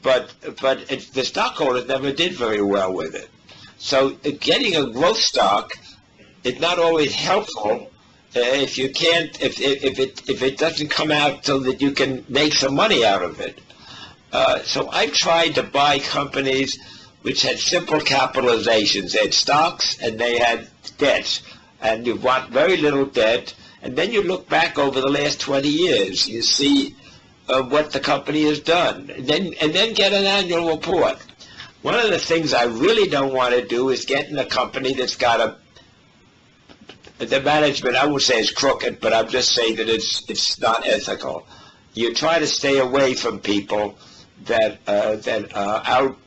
but the stockholders never did very well with it. So getting a growth stock is not always helpful if you can't, if it doesn't come out so that you can make some money out of it. So I've tried to buy companies which had simple capitalizations. They had stocks and they had debts, and you want very little debt. And then you look back over the last 20 years, you see what the company has done, and then get an annual report. One of the things I really don't want to do is get in a company that's got the management, I would say, is crooked, but I'm just saying that it's not ethical. You try to stay away from people that are out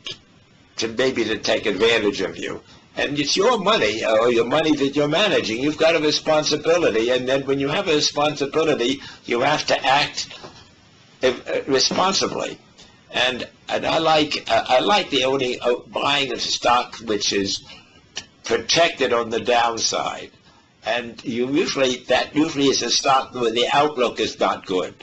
to take advantage of you. And it's your money, or your money that you're managing. You've got a responsibility, and then when you have a responsibility, you have to act responsibly. And I like the only buying of stock which is protected on the downside. And that usually is a stock where the outlook is not good.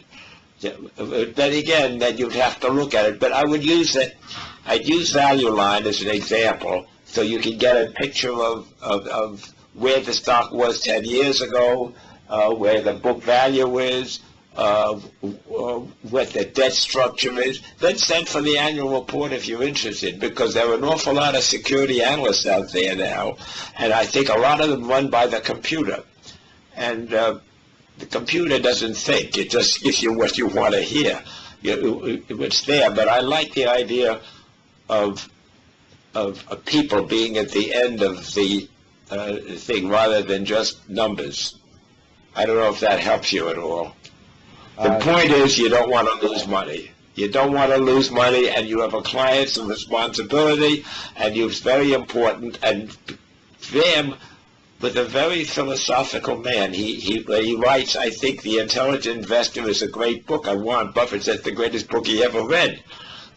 Then again, then you'd have to look at it. But I'd use Value Line as an example, so you can get a picture of where the stock was 10 years ago, where the book value is, what the debt structure is. Then send for the annual report if you're interested, because there are an awful lot of security analysts out there now, and I think a lot of them run by the computer. And the computer doesn't think. It just gives you what you want to hear. It's there, but I like the idea of people being at the end of the thing rather than just numbers. I don't know if that helps you at all. The point is, you don't want to lose money. You don't want to lose money, and you have a client's responsibility, and it's very important. And them, with a very philosophical man, he writes, I think The Intelligent Investor is a great book. Warren Buffett says the greatest book he ever read.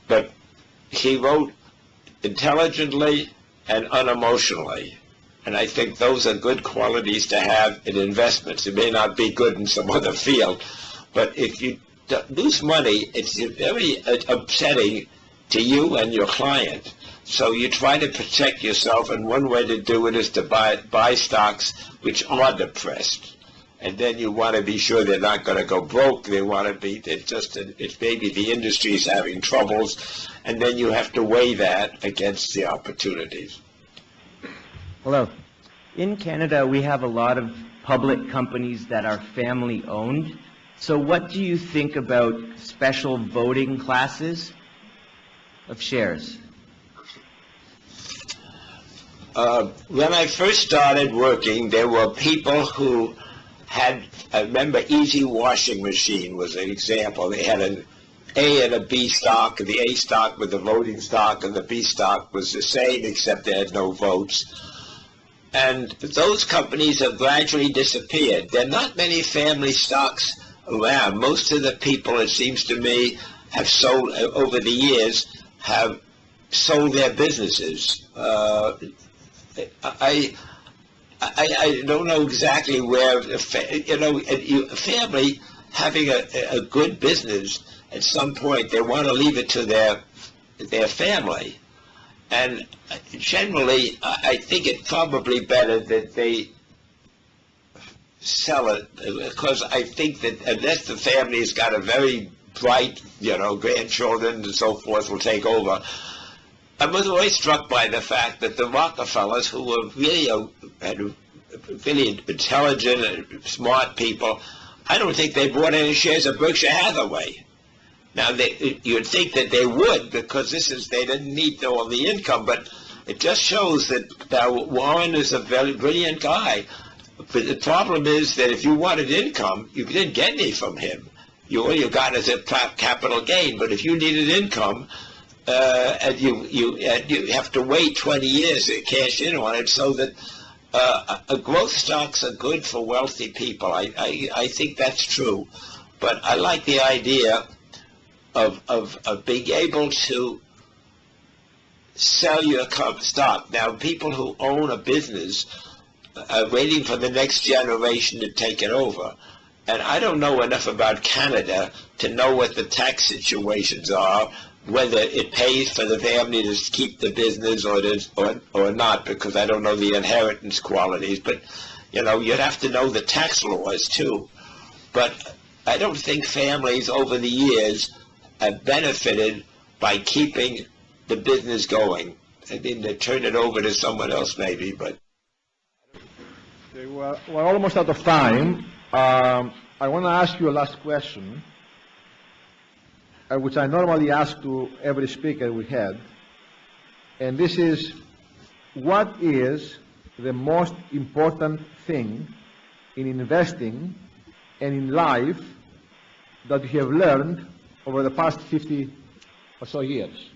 But he wrote intelligently and unemotionally. And I think those are good qualities to have in investments. It may not be good in some other field, but if you lose money, it's very upsetting to you and your client. So you try to protect yourself, and one way to do it is to buy stocks which are depressed. And then you want to be sure they're not going to go broke. They want to be, it's maybe the industry is having troubles, and then you have to weigh that against the opportunities. Hello. In Canada, we have a lot of public companies that are family-owned. So what do you think about special voting classes of shares? When I first started working, there were people who had, I remember Easy Washing Machine was an example. They had an A and a B stock, and the A stock was the voting stock, and the B stock was the same, except they had no votes. And those companies have gradually disappeared. There are not many family stocks around. Most of the people, it seems to me, have sold, over the years, have sold their businesses. I don't know exactly where, a family having a good business, at some point they want to leave it to their family. And generally, I think it's probably better that they sell it, because I think that unless the family has got a very bright, grandchildren and so forth will take over. I was always struck by the fact that the Rockefellers, who were really intelligent and smart people, I don't think they bought any shares of Berkshire Hathaway. Now, you'd think that they would, because they didn't need all the income, but it just shows that Warren is a very brilliant guy. But the problem is that if you wanted income, you didn't get any from him. All you got is a capital gain. But if you needed income, and you have to wait 20 years to cash in on it, so that growth stocks are good for wealthy people. I think that's true. But I like the idea of being able to sell your stock. Now, people who own a business are waiting for the next generation to take it over. And I don't know enough about Canada to know what the tax situations are, whether it pays for the family to keep the business or not, because I don't know the inheritance qualities. But, you'd have to know the tax laws, too. But I don't think families over the years have benefited by keeping the business going. I mean, they turn it over to someone else maybe, but... Okay, we're almost out of time. I want to ask you a last question, which I normally ask to every speaker we had. And this is, what is the most important thing in investing and in life that you have learned over the past 50 or so years?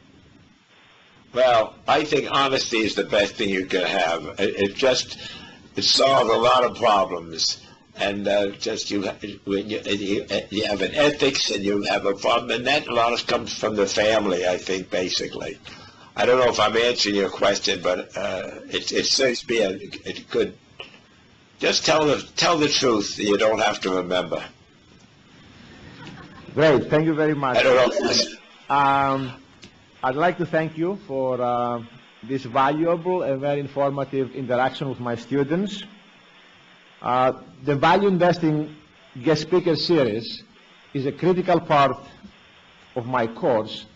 Well, I think honesty is the best thing you can have. It solves a lot of problems. And when you have an ethics and you have a problem, and that a lot of comes from the family, I think, basically. I don't know if I'm answering your question, but it seems to be a good. Just tell the truth. You don't have to remember. Great, thank you very much. I don't know. I'd like to thank you for this valuable and very informative interaction with my students. The Value Investing Guest Speaker Series is a critical part of my course,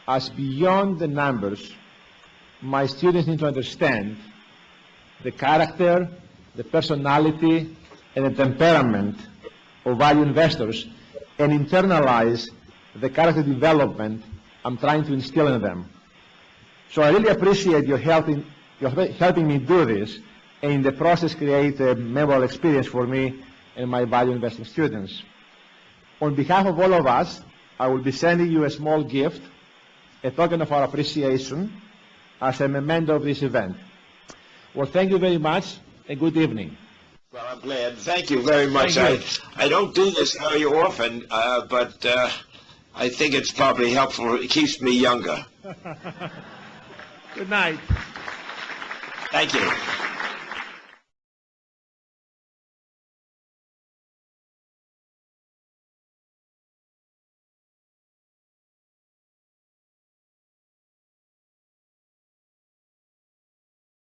as beyond the numbers, my students need to understand the character, the personality, and the temperament of value investors, and internalize the character development I'm trying to instill in them. So I really appreciate your helping me do this, and in the process create a memorable experience for me and my value investing students. On behalf of all of us, I will be sending you a small gift, a token of our appreciation, as a memento of this event. Well, thank you very much, and good evening. Well, I'm glad. Thank you very much. I don't do this very often, but I think it's probably helpful. It keeps me younger. Good night. Thank you.